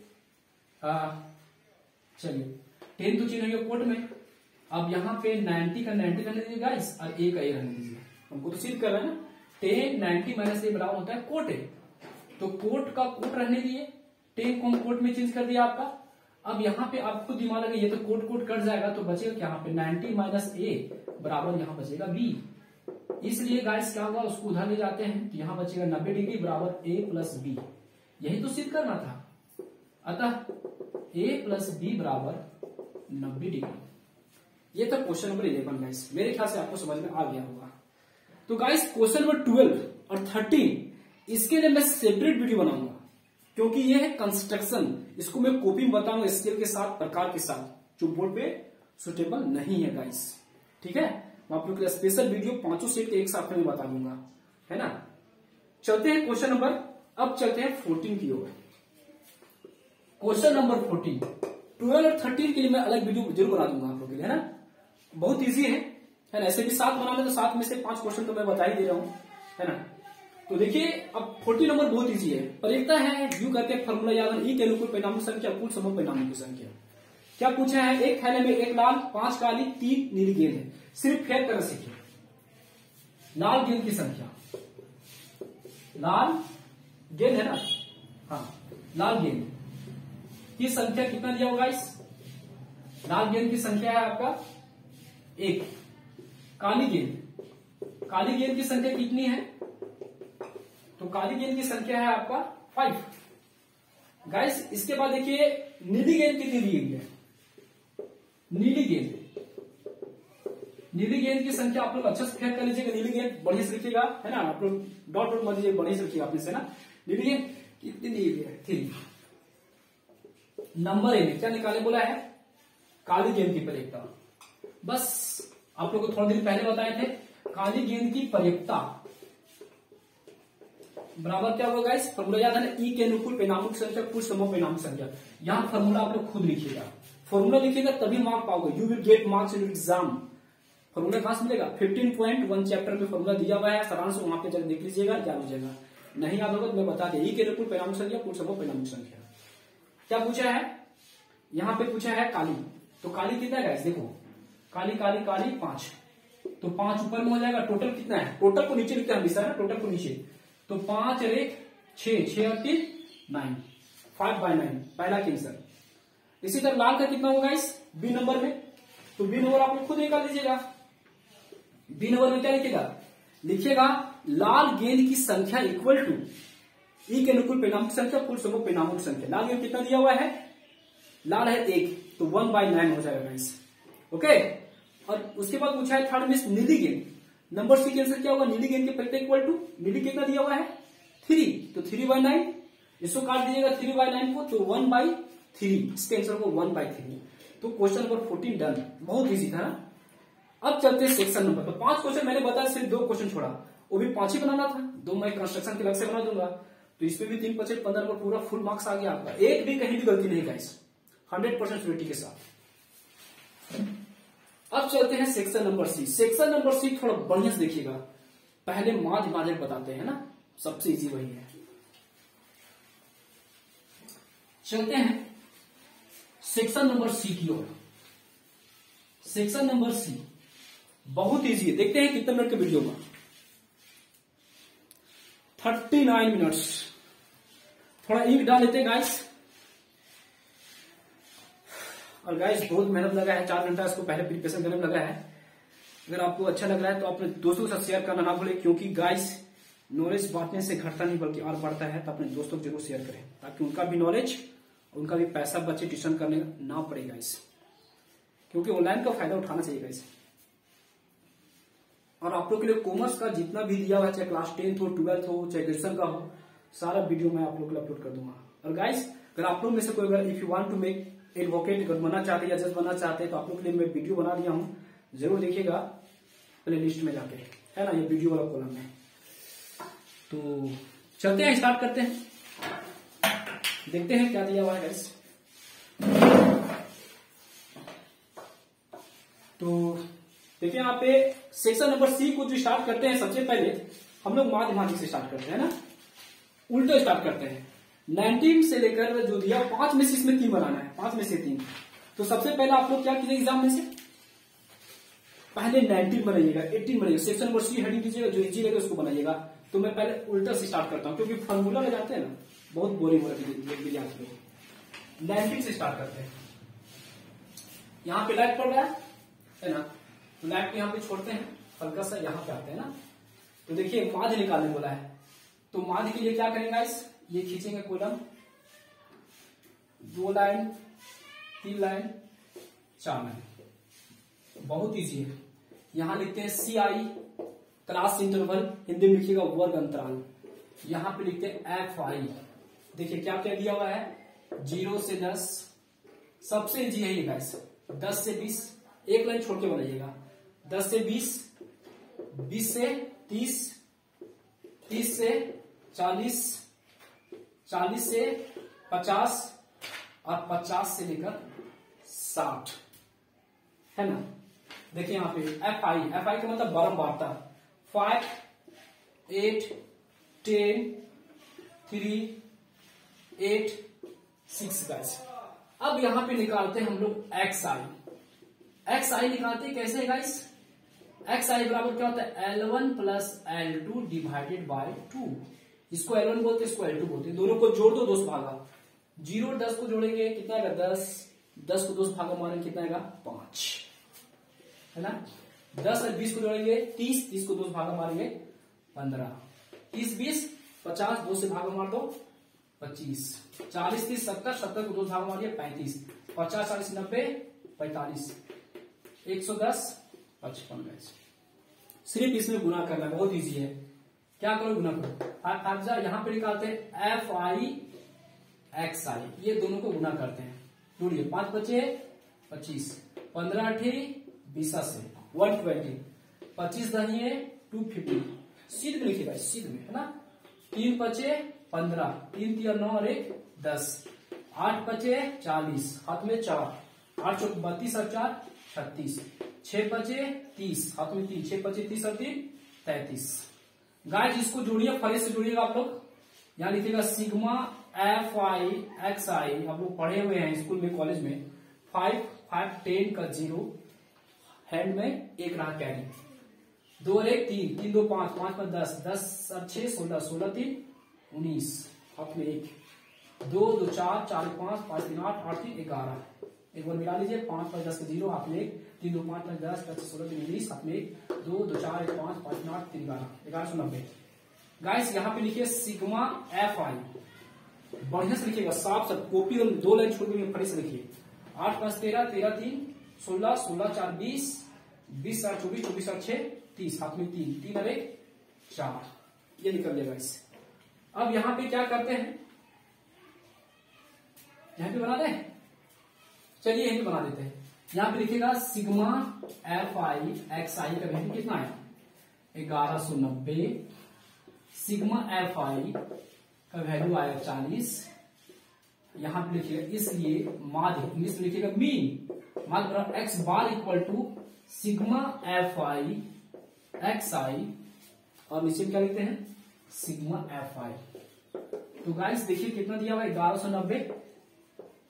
चलिए 10 तो चेंज हो गया कोट में, अब यहाँ पे 90 का 90 रहने दीजिए गाइस, और ए का ए रहने दीजिए, हमको तो सिद्ध कर रहा है ना। 10 90 माइनस ए बराबर होता है कोट ए, तो कोट का कोट रहने दिए, 10 को हम कोट में चेंज कर दिया आपका। अब यहाँ पे आपको दिमाग लगे, ये तो कोट कोट कट जाएगा, तो बचेगा क्या, यहाँ पे 90 माइनस ए बराबर यहाँ बचेगा बी। इसलिए गाइस क्या होगा, उसको उधर ले जाते हैं, तो यहाँ बचेगा 90 डिग्री बराबर ए प्लस बी, यही तो सिद्ध करना था। अतः ए प्लस बी बराबर 90 डिग्री। ये था क्वेश्चन नंबर 11 गाइस, मेरे ख्याल से आपको समझ में आ गया होगा। तो गाइस क्वेश्चन नंबर 12 और 13 इसके लिए मैं सेपरेट वीडियो बनाऊंगा, क्योंकि ये है कंस्ट्रक्शन, इसको मैं कॉपी में बताऊंगा स्केल के साथ, प्रकार के साथ, जो बोर्ड पे सुटेबल नहीं है गाइस, ठीक है। मैं आप लोग के लिए स्पेशल वीडियो 5 सेट एक साथ में बता दूंगा, है ना। चलते हैं क्वेश्चन नंबर, अब चलते हैं 14 की ओर। क्वेश्चन नंबर 14, 12 और 13 के लिए मैं अलग वीडियो जरूर बना दूंगा आप लोग के लिए, है ना। बहुत इजी है ना, ऐसे भी 7 बनाने, तो 7 में से 5 क्वेश्चन तो मैं बता ही दे रहा हूं, है ना। तो देखिए अब 14 नंबर बहुत इजी है, परिकता है यू करके फॉर्मूला याद है, ई के अनुकूल परिणामों की संख्या कुल समूह परिणामों की संख्या। क्या पूछा है, एक थैले में 1 लाल 5 काली 3 नीली गेंद है, सिर्फ फेंक कर सीखिए। लाल गेंद की संख्या, लाल गेंद है ना, हाँ लाल गेंद की संख्या कितना दिया होगा इस, लाल गेंद की संख्या है आपका 1, काली गेंद की संख्या कितनी है, तो काली गेंद की संख्या है आपका 5। गाइस इसके बाद देखिए नीली गेंद कितनी दी गई है, नीली गेंद की संख्या आप लोग अच्छे से फेंक कर लीजिएगा, नीली गेंद बढ़िया से लिखिएगा, है ना, आप लोग डॉट डॉट मत दीजिए, बढ़िया से लिखिएगा अपने से ना। नीली गेंद कितनी दी गई है, 3। नंबर ए में क्या निकाले बोला है, काली गेंद की परिकता। बस आप लोग को थोड़ा दिन पहले बताए थे, काली गेंद की परिकता बराबर क्या होगा गाइस, फॉर्मूला याद है ना, ई के अनुकूल परिणामों की संख्या कुल समूह परिणामों की संख्या। यहाँ फॉर्मूला आप लोग खुद लिखिएगा, फॉर्मूला लिखिएगा तभी मार्क पाओगे, you will get marks in exam. Formula कहां से मिलेगा, 15.1 चैप्टर में फॉर्मूला दिया हुआ है, सारांश वहां पे जाकर देख लीजिएगा, याद हो जाएगा। नहीं याद होगा तो मैं बता दिया, ई के अनुकूल परिणामों की संख्या कुल समूह परिणामों की संख्या। क्या पूछा है, यहाँ पे पूछा है काली, तो काली कितना है गाइस, देखो काली 5, तो 5 ऊपर में हो जाएगा, टोटल कितना है, टोटल को नीचे लिखते हैं हमेशा ना, टोटल को नीचे, तो 5 और 1 6, 6 और 3 9, 5/9 पहला कैंसर। इसी तरह लाल का कितना होगा इस बी नंबर में, तो बी नंबर आप लोग खुद निकाल लीजिएगा। बी नंबर में क्या लिखिएगा, लाल गेंद की संख्या इक्वल टू ई के अनुकूल परिणाम की संख्या कुल समूह परिणामों की संख्या। लाल गेंद कितना दिया हुआ है, लाल है 1, तो 1/9 हो जाएगा गाइस, ओके। और उसके बाद पूछा है थर्ड में नीली गेंद, नंबर सी के आंसर क्या होगा, नीली गेंद के परिकता इक्वल टू, नीली कितना दिया हुआ है 3, तो 3/9, इसको काट दीजिएगा 3/9 को, तो 1/3, इसके आंसर को 1/3। तो क्वेश्चन नंबर 14 डन, बहुत इजी था ना। अब चलते हैं सेक्शन नंबर, तो 5 क्वेश्चन मैंने बताया, सिर्फ 2 क्वेश्चन छोड़ा, वो भी 5 ही बनाना था, 2 मैं कंस्ट्रक्शन के अलग से बना दूंगा, तो इसमें भी 3 5 15 नंबर पूरा फुल मार्क्स आ गया आपका, एक भी कहीं भी गलती नहीं गाइस, 100% श्योरिटी के साथ। अब चलते हैं section number C. Section number C थोड़ा बढ़िया से देखिएगा, पहले माध्यमिक बताते हैं ना, सबसे इजी वही है। चलते हैं सेक्शन नंबर सी की ओर। सेक्शन नंबर सी बहुत इजी है, देखते हैं कितने मिनट के वीडियो में, 39 मिनट्स। थोड़ा इंक डाल लेते हैं गाइस, और गाइस बहुत मेहनत लगा है, 4 घंटा इसको पहले प्रिपरेशन करने में लगा है। अगर आपको अच्छा लग रहा है तो अपने दोस्तों के साथ शेयर करना ना भूलें, क्योंकि गाइस नॉलेज बांटने से घटता नहीं बल्कि और बढ़ता है, तो अपने दोस्तों को जरूर शेयर करें, ताकि उनका भी नॉलेज, उनका भी पैसा बच्चे ट्यूशन करने ना पड़े गाइस, क्योंकि ऑनलाइन का फायदा उठाना चाहिए गाइस। और आप लोग के लिए कॉमर्स का जितना भी दिया हुआ है, चाहे क्लास 10th हो, 12th हो, चाहे ग्रेजुएशन का हो, सारा वीडियो मैं आप लोग के लिए अपलोड कर दूंगा। और गाइस अगर आप लोग में से कोई अगर if you want to make advocate बनना चाहते या जज बनना चाहते हैं तो आप लोग के लिए मैं वीडियो बना दिया हूँ, जरूर देखिएगा प्ले लिस्ट में जाके, है ना, ये वीडियो वाला कॉलम में। तो चलते हैं, स्टार्ट करते हैं, देखते हैं क्या दिया हुआ है गाइस। तो देखिए यहाँ पे सेक्शन नंबर सी को जो स्टार्ट करते हैं, सबसे पहले हम लोग माध्यमाधिक से स्टार्ट करते हैं ना, उल्टो स्टार्ट करते हैं। 19 से लेकर जो दिया 5 में से इसमें 3 बनाना है, 5 में से 3। तो सबसे पहले आप लोग क्या कीजिए एग्जाम में से, पहले 19 बनाइएगा, 18 बनाइएगा, सेक्शन नंबर सी हेडिंग कीजिएगा, जो इजी लगे उसको बनाइएगा। तो मैं पहले उल्टा से स्टार्ट करता हूँ, क्योंकि फॉर्मूला में जाते हैं ना, बहुत बोरिंग हो रहा है। 19 से स्टार्ट करते हैं। यहाँ पे लाइट पड़ रहा है ना, तो लाइट को यहाँ पे छोड़ते हैं, हल्का सा यहाँ पे आते हैं ना। तो देखिए माध्य निकालने बोला है, तो माध्य के लिए क्या करेंगे गाइस, ये खींचेंगे कॉलम, 2 लाइन 3 लाइन 4 लाइन, बहुत इजी है। यहां लिखते हैं CI क्लास इंटरवल, हिंदी में लिखिएगा वर्ग अंतराल। यहां पे लिखते हैं FI। देखिए क्या क्या दिया हुआ है, 0 से 10, सबसे इजी है ये गाइस, 10 से 20, एक लाइन छोड़ के बनाइएगा, 10 से 20, 20 से 30, 30 से 40, 40 से 50 और 50 से लेकर 60, है ना। देखिए यहाँ पे FI का मतलब बारंबारता, 5, 8, 10, 3, 8, 6 गाइस। अब यहां पे निकालते हैं हम लोग XI निकालते हैं कैसे गाइस, XI बराबर क्या होता है, L1 plus L2 divided by 2। इसको L1 बोलते हैं, इसको L2 बोलते हैं। दोनों को जोड़ दो, 2 से भागा, 0 10 को जोड़ेंगे कितना आएगा 10, 10 को 2 से भागा मारेंगे कितना आएगा 5, है ना। 10 और 20 को जोड़ेंगे 30, 30 को 2 से भागा मारेंगे 15, 30 20 50, 2 से भागा मार दो 25, 40 30 70, 70 को 2 से भागा मारिए 35, 50 40 90 45, 110 55। सिर्फ इसमें गुना करना है, बहुत इजी है। क्या करो, गुना करो। यहां पे निकालते हैं FI XI, ये दोनों को गुना करते हैं। जोड़िए, 5 बचे 25, 15 8 20 से 120, 25 दहिए 250, सीध में लिखिएगा, सीध में, है ना। 3 बचे 15, 3 3 9 और 1 10, 8 बचे 40, हाथ में 4, 8 चौक 32 और 4 36, 6 बचे 30, हाथ में 3, 6 बचे 30 और 3 33। गाइस इसको जोड़िए, फरे से जोड़िएगा आप लोग। यहाँ लिखिएगा सिग्मा FI XI, आप लोग पढ़े हुए हैं स्कूल में कॉलेज में। 5 5 10 का 0, हैंड में 1 रहा कैरी, 2 और 1 3, 3 2 5, 5 5 10, 10 और 6 16, 16 3 19, हाथ में 1, 2 2 4 4 5 5 3 8 8 3 11। एक बार मिला लीजिए, 5 5 10 का 0, हाथ में 1, 3 2 5 5 10 5 16 3 19, हाथ में 1, 2 2 4 1 5 5 3 8 3 11, 1190। गाइस यहाँ पे लिखिए सिग्मा FI, बढ़िया से लिखिएगा, साफ साफ कॉपी और 2 लाइन छोड़ के फटे से लिखिए। 8 5 13, 13 3 16, 16 4 20, 20 4 24, 24 4 6 30, हाथ में 3, 3 और 1 4, ये निकल जाएगा गाइस। अब यहाँ पे क्या करते हैं, यहाँ पे बना दें, चलिए यहीं पे बना देते हैं। यहाँ पे लिखिएगा सिग्मा FI XI का वैल्यू कितना है 1190, सिग्मा FI का वैल्यू आया 40। यहां पे लिखिएगा, इसलिए माध्य इंग्लिश में लिखिएगा मीन, माध्य बराबर x bar equal to sigma FI XI, और नीचे क्या लिखते हैं सिग्मा FI। तो गाइस देखिए कितना दिया हुआ है 1190,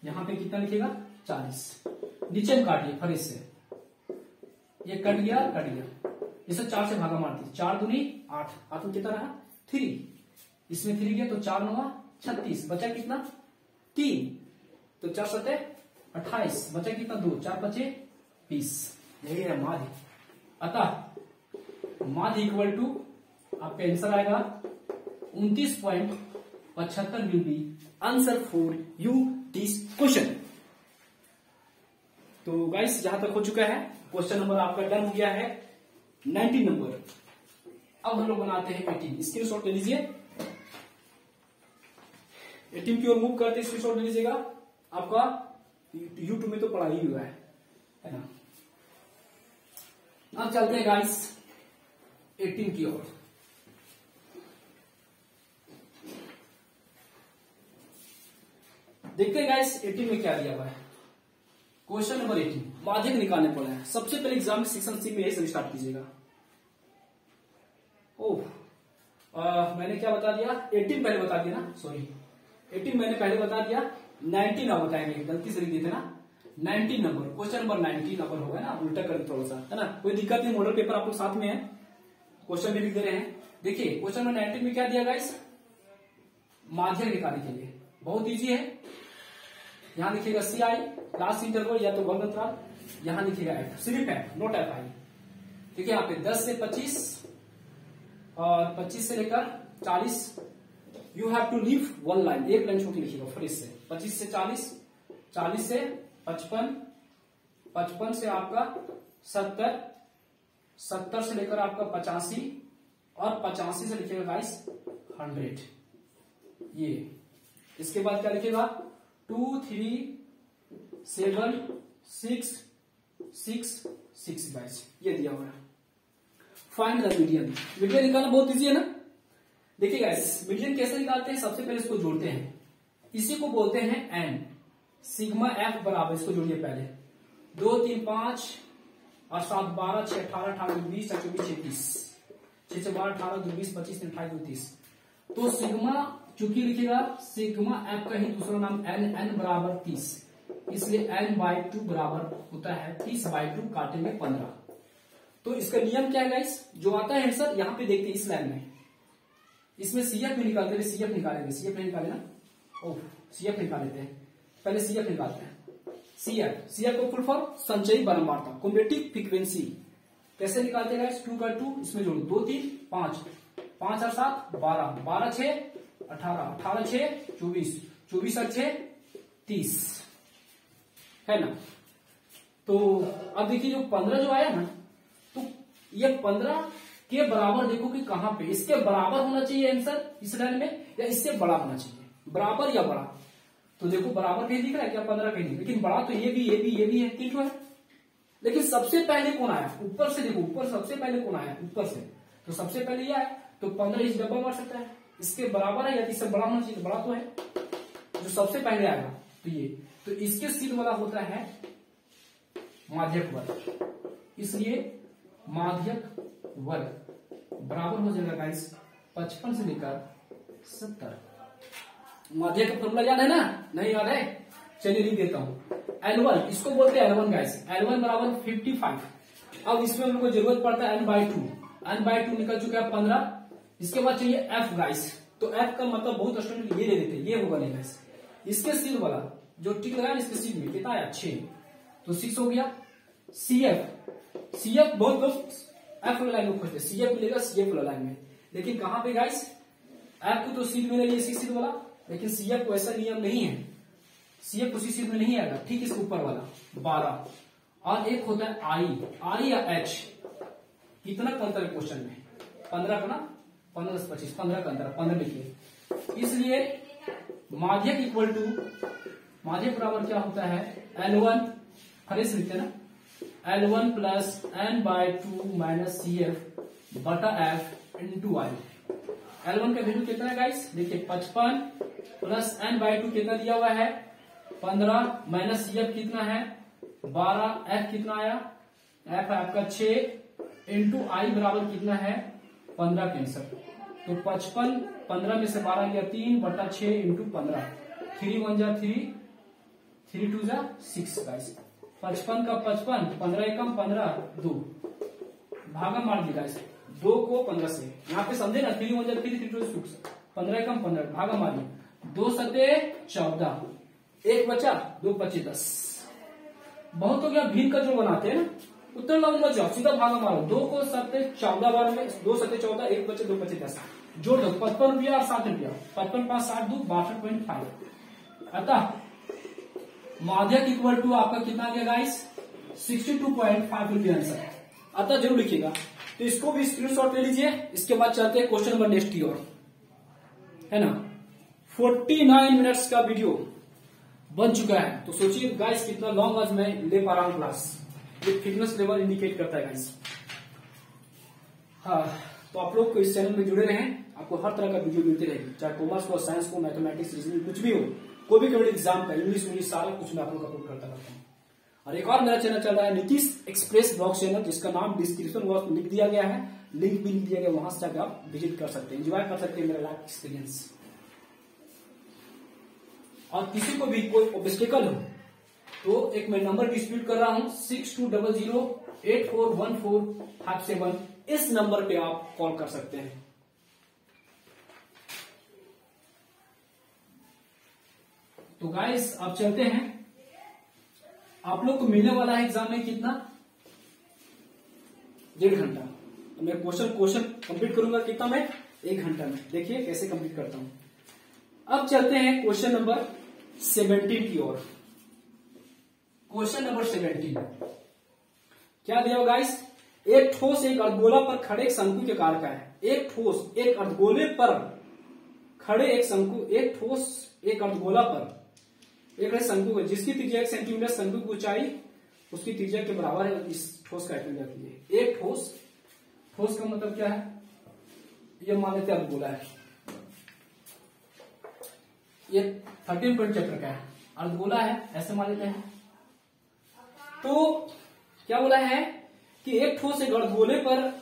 यहां पे कितना लिखिएगा 40, नीचे में काटिए फरेज से, ये कट गया इसे 4 से भागा मारती, 4 दूनी 8, हाथ में कितना रहा 3, इसमें 3 गया तो 4 9 36, बचा कितना 3, तो 4 7 28, बचा कितना 2, 4 बचे 20, यही है माध्य। अतः माध्य इक्वल टू आपका आंसर आएगा 29.75 will be answer for you this question. तो गाइस जहां तक हो चुका है, क्वेश्चन नंबर आपका डन हो गया है 19 नंबर। अब हम लोग बनाते हैं 18, स्क्रीनशॉट ले लीजिए। 18 की ओर मूव करते स्क्रीनशॉट ले लीजिएगा, आपका YouTube में तो पढ़ा ही हुआ है ना। अब चलते हैं गाइस 18 की ओर। देखते हैं गाइस 18 में क्या दिया हुआ है। क्वेश्चन नंबर 18 माध्यक निकालने पड़े हैं। सबसे पहले एग्जाम सेक्शन सी में यही से स्टार्ट कीजिएगा। मैंने क्या बता दिया, 18 पहले बता दिया ना, सॉरी 18 मैंने पहले बता दिया, 19 अब बताएंगे, गलती से लिख दिए थे ना 19 नंबर, क्वेश्चन नंबर 19 नंबर होगा ना, उल्टा कर थोड़ा सा, है ना, कोई दिक्कत नहीं, मॉडल पेपर आप लोग साथ में है, क्वेश्चन भी लिख दे रहे हैं। देखिए क्वेश्चन नंबर 19 में क्या दिया गाइस, माध्यक निकालने के लिए बहुत इजी है। यहां लिखिएगा CI लास्ट इंटरवल या तो वर्ग अंतराल, यहां लिखिएगा F, सिर्फ F नोट FI। देखिए यहाँ पे 10 से 25 और 25 से लेकर 40, you have to leave one line, एक लाइन छोटी लिखिएगा फिर इससे 25 से 40, 40 से 55, 55 से आपका 70, 70 से लेकर आपका 85 और 85 से लिखिएगा गाइस 100। ये इसके बाद क्या लिखिएगा 2 3 7 6 6 6 गाइस, ये दिया हुआ है। फाइंड द मीडियन, मीडियन निकालना बहुत इजी है ना। देखिए गाइस मीडियन कैसे निकालते हैं, सबसे पहले इसको जोड़ते हैं, इसी को बोलते हैं n, सिग्मा f बराबर, इसको जोड़िए पहले 2 3 5 और 7 12 6 18 18 20 24 26 6 से 12 18 2 20 25 28 29। तो सिग्मा चूंकि लिखिएगा सिग्मा f का ही दूसरा नाम n बराबर 30, इसलिए n/2 बराबर होता है 30/2 काटेंगे 15। तो इसका नियम क्या है गाइस, जो आता है आंसर यहाँ पे देखते हैं इस लाइन में, इसमें CF भी निकालते हैं, CF निकालेंगे, CF नहीं निकाले ना, CF निकाल लेते हैं, पहले CF निकालते हैं। CF को फुल फॉर्म संचयी बारंबारता, कम्युलेटिव फ्रीक्वेंसी। कैसे निकालते हैं गाइस, 2 का 2 इसमें जोड़ो, 2 3 5 5 और 7 12 12 6 18 18 6 24 24 और 6 30, है ना। तो अब देखिए जो 15 जो आया ना, तो ये 15 के बराबर देखो कि कहां पे, इसके बराबर होना चाहिए आंसर इस लाइन में, या इससे बड़ा होना चाहिए, बराबर या बड़ा। तो देखो बराबर कहीं दिख रहा है क्या, 15 कहीं नहीं, लेकिन बड़ा तो ये भी है, तीन है। लेकिन सबसे पहले कौन आया, ऊपर से देखो, ऊपर सबसे पहले कौन आया ऊपर से, तो सबसे पहले ये आया, तो 15 इस डब्बा मार सकता है, इसके बराबर है या इससे बड़ा होना चाहिए, बड़ा तो है, जो सबसे पहले आएगा तो ये, तो इसके सिर वाला होता है माध्यक वर्ग, इसलिए माध्यक वर्ग बराबर हो जाएगा गाइस 55 से लेकर 70। माध्यक का फॉर्मूला याद है ना, नहीं याद है, चलिए लिख देता हूं, L1 इसको बोलते हैं L1 गाइस, L1 बराबर 55। अब इसमें हमको जरूरत पड़ता है n/2 निकल चुका है 15। इसके बाद चाहिए F गाइस, तो F का मतलब बहुत स्टूडेंट ये ले लेते हैं, ये होगा नहीं गाइस, इसके सिर वाला जो टिक लगाया इसके सिर में कितना आया 6, तो 6 हो गया। CF बहुत लोग F वाला लाइन में खोजते हैं, CF मिलेगा CF वाला लाइन में, लेकिन कहां पे गाइस, F को तो सीट मिलेगी इसी सीट वाला, लेकिन CF को ऐसा नियम नहीं है, CF उसी सीट में नहीं आएगा, ठीक इसके ऊपर वाला 12, और एक होता है I या H, कितना का अंतर है क्वेश्चन में, 15 का ना, 15 से 25 15 का अंतर, 15 लिखिए। इसलिए माध्यक इक्वल टू, माध्यक बराबर क्या होता है L1, खड़े से लिखते हैं ना, L1 plus n/2 minus CF बटा F इंटू I। L1 का वैल्यू कितना है गाइस, देखिए 55 प्लस n/2 कितना दिया हुआ है 15 माइनस CF कितना है 12, F कितना आया, F आपका 6 इंटू I बराबर कितना है 15 के आंसर, तो 55 15 में से 12 गया 3 बटा 6 इंटू 15, 3 1 जा 3 3 2 जा 6 गाइस, 55 का 55 15 एकम 15 2 भागा मार दिया गाइस, 2 को 15 से, यहाँ पे समझे ना, 3 1 जा 3 3 2 6 15 एकम 15 भागा मार दिया, 2 सते 14, 1 बचा 2 25 10, बहुत हो गया। भीम का जो बनाते हैं ना, उत्तर लाऊं मत जाओ, सीधा भागा मारो, 2 को 7 14 बार में, 2 7 14, 1 बचे 2 25 10, जोड़ दो 55 रुपया और 7 रुपया, 55 5 7 2 62.5। अतः माध्यक इक्वल टू आपका कितना गया गाइस 62.5 रुपया आंसर, अतः जरूर लिखिएगा। तो इसको भी स्क्रीनशॉट ले लीजिए। इसके बाद चलते हैं क्वेश्चन नंबर नेक्स्ट की ओर, है ना। 49 मिनट्स का वीडियो बन चुका है। तो सोचिए गाइस कितना लॉन्ग आज मैं ले पा रहा हूं क्लास। ये फिटनेस लेवल इंडिकेट करता है गाइस। हाँ, तो आप लोग को इस चैनल में जुड़े रहें, आपको हर तरह का वीडियो मिलती रहेगी, चाहे कॉमर्स हो, साइंस हो, मैथमेटिक्स, रीजनिंग, कुछ भी हो, कोई भी कभी एग्जाम का, इंग्लिश सारा कुछ मैं आप लोग अपलोड करता रहता हूँ। और एक और मेरा चैनल चल रहा है नीतीश एक्सप्रेस ब्लॉग चैनल, जिसका नाम डिस्क्रिप्शन बॉक्स में लिख दिया गया है, लिंक भी लिख दिया गया, वहां से जाकर आप विजिट कर सकते हैं, एंजॉय कर सकते हैं मेरा लाइफ एक्सपीरियंस। और किसी को भी कोई ऑब्स्टिकल हो तो एक मैं नंबर डिस्प्यूट कर रहा हूं 6200841457, इस नंबर पे आप कॉल कर सकते हैं। तो गाइस आप चलते हैं, आप लोग को मिलने वाला है एग्जाम में कितना, 1.5 घंटा। तो मैं क्वेश्चन कंप्लीट करूंगा कितना में, 1 घंटा में। देखिए कैसे कंप्लीट करता हूं। अब चलते हैं क्वेश्चन नंबर 17 की ओर। क्वेश्चन नंबर 17 क्या दिया हो गाइस, एक ठोस एक अर्धगोला पर खड़े एक शंकु के आकार का है। एक ठोस एक अर्धगोले पर खड़े एक शंकु, एक ठोस एक अर्धगोला पर एक शंकु है जिसकी त्रिज्या 1 सेंटीमीटर, शंकु की ऊंचाई उसकी त्रिज्या के बराबर है। इस ठोस का आयतन जाती है। एक ठोस का मतलब क्या है, ये मान लेते हैं अर्धगोला है, ये 13 पॉइंट चैप्टर का है, अर्धगोला है ऐसे मान लेते हैं। तो क्या बोला है कि एक ठोस एक अर्धगोले पर,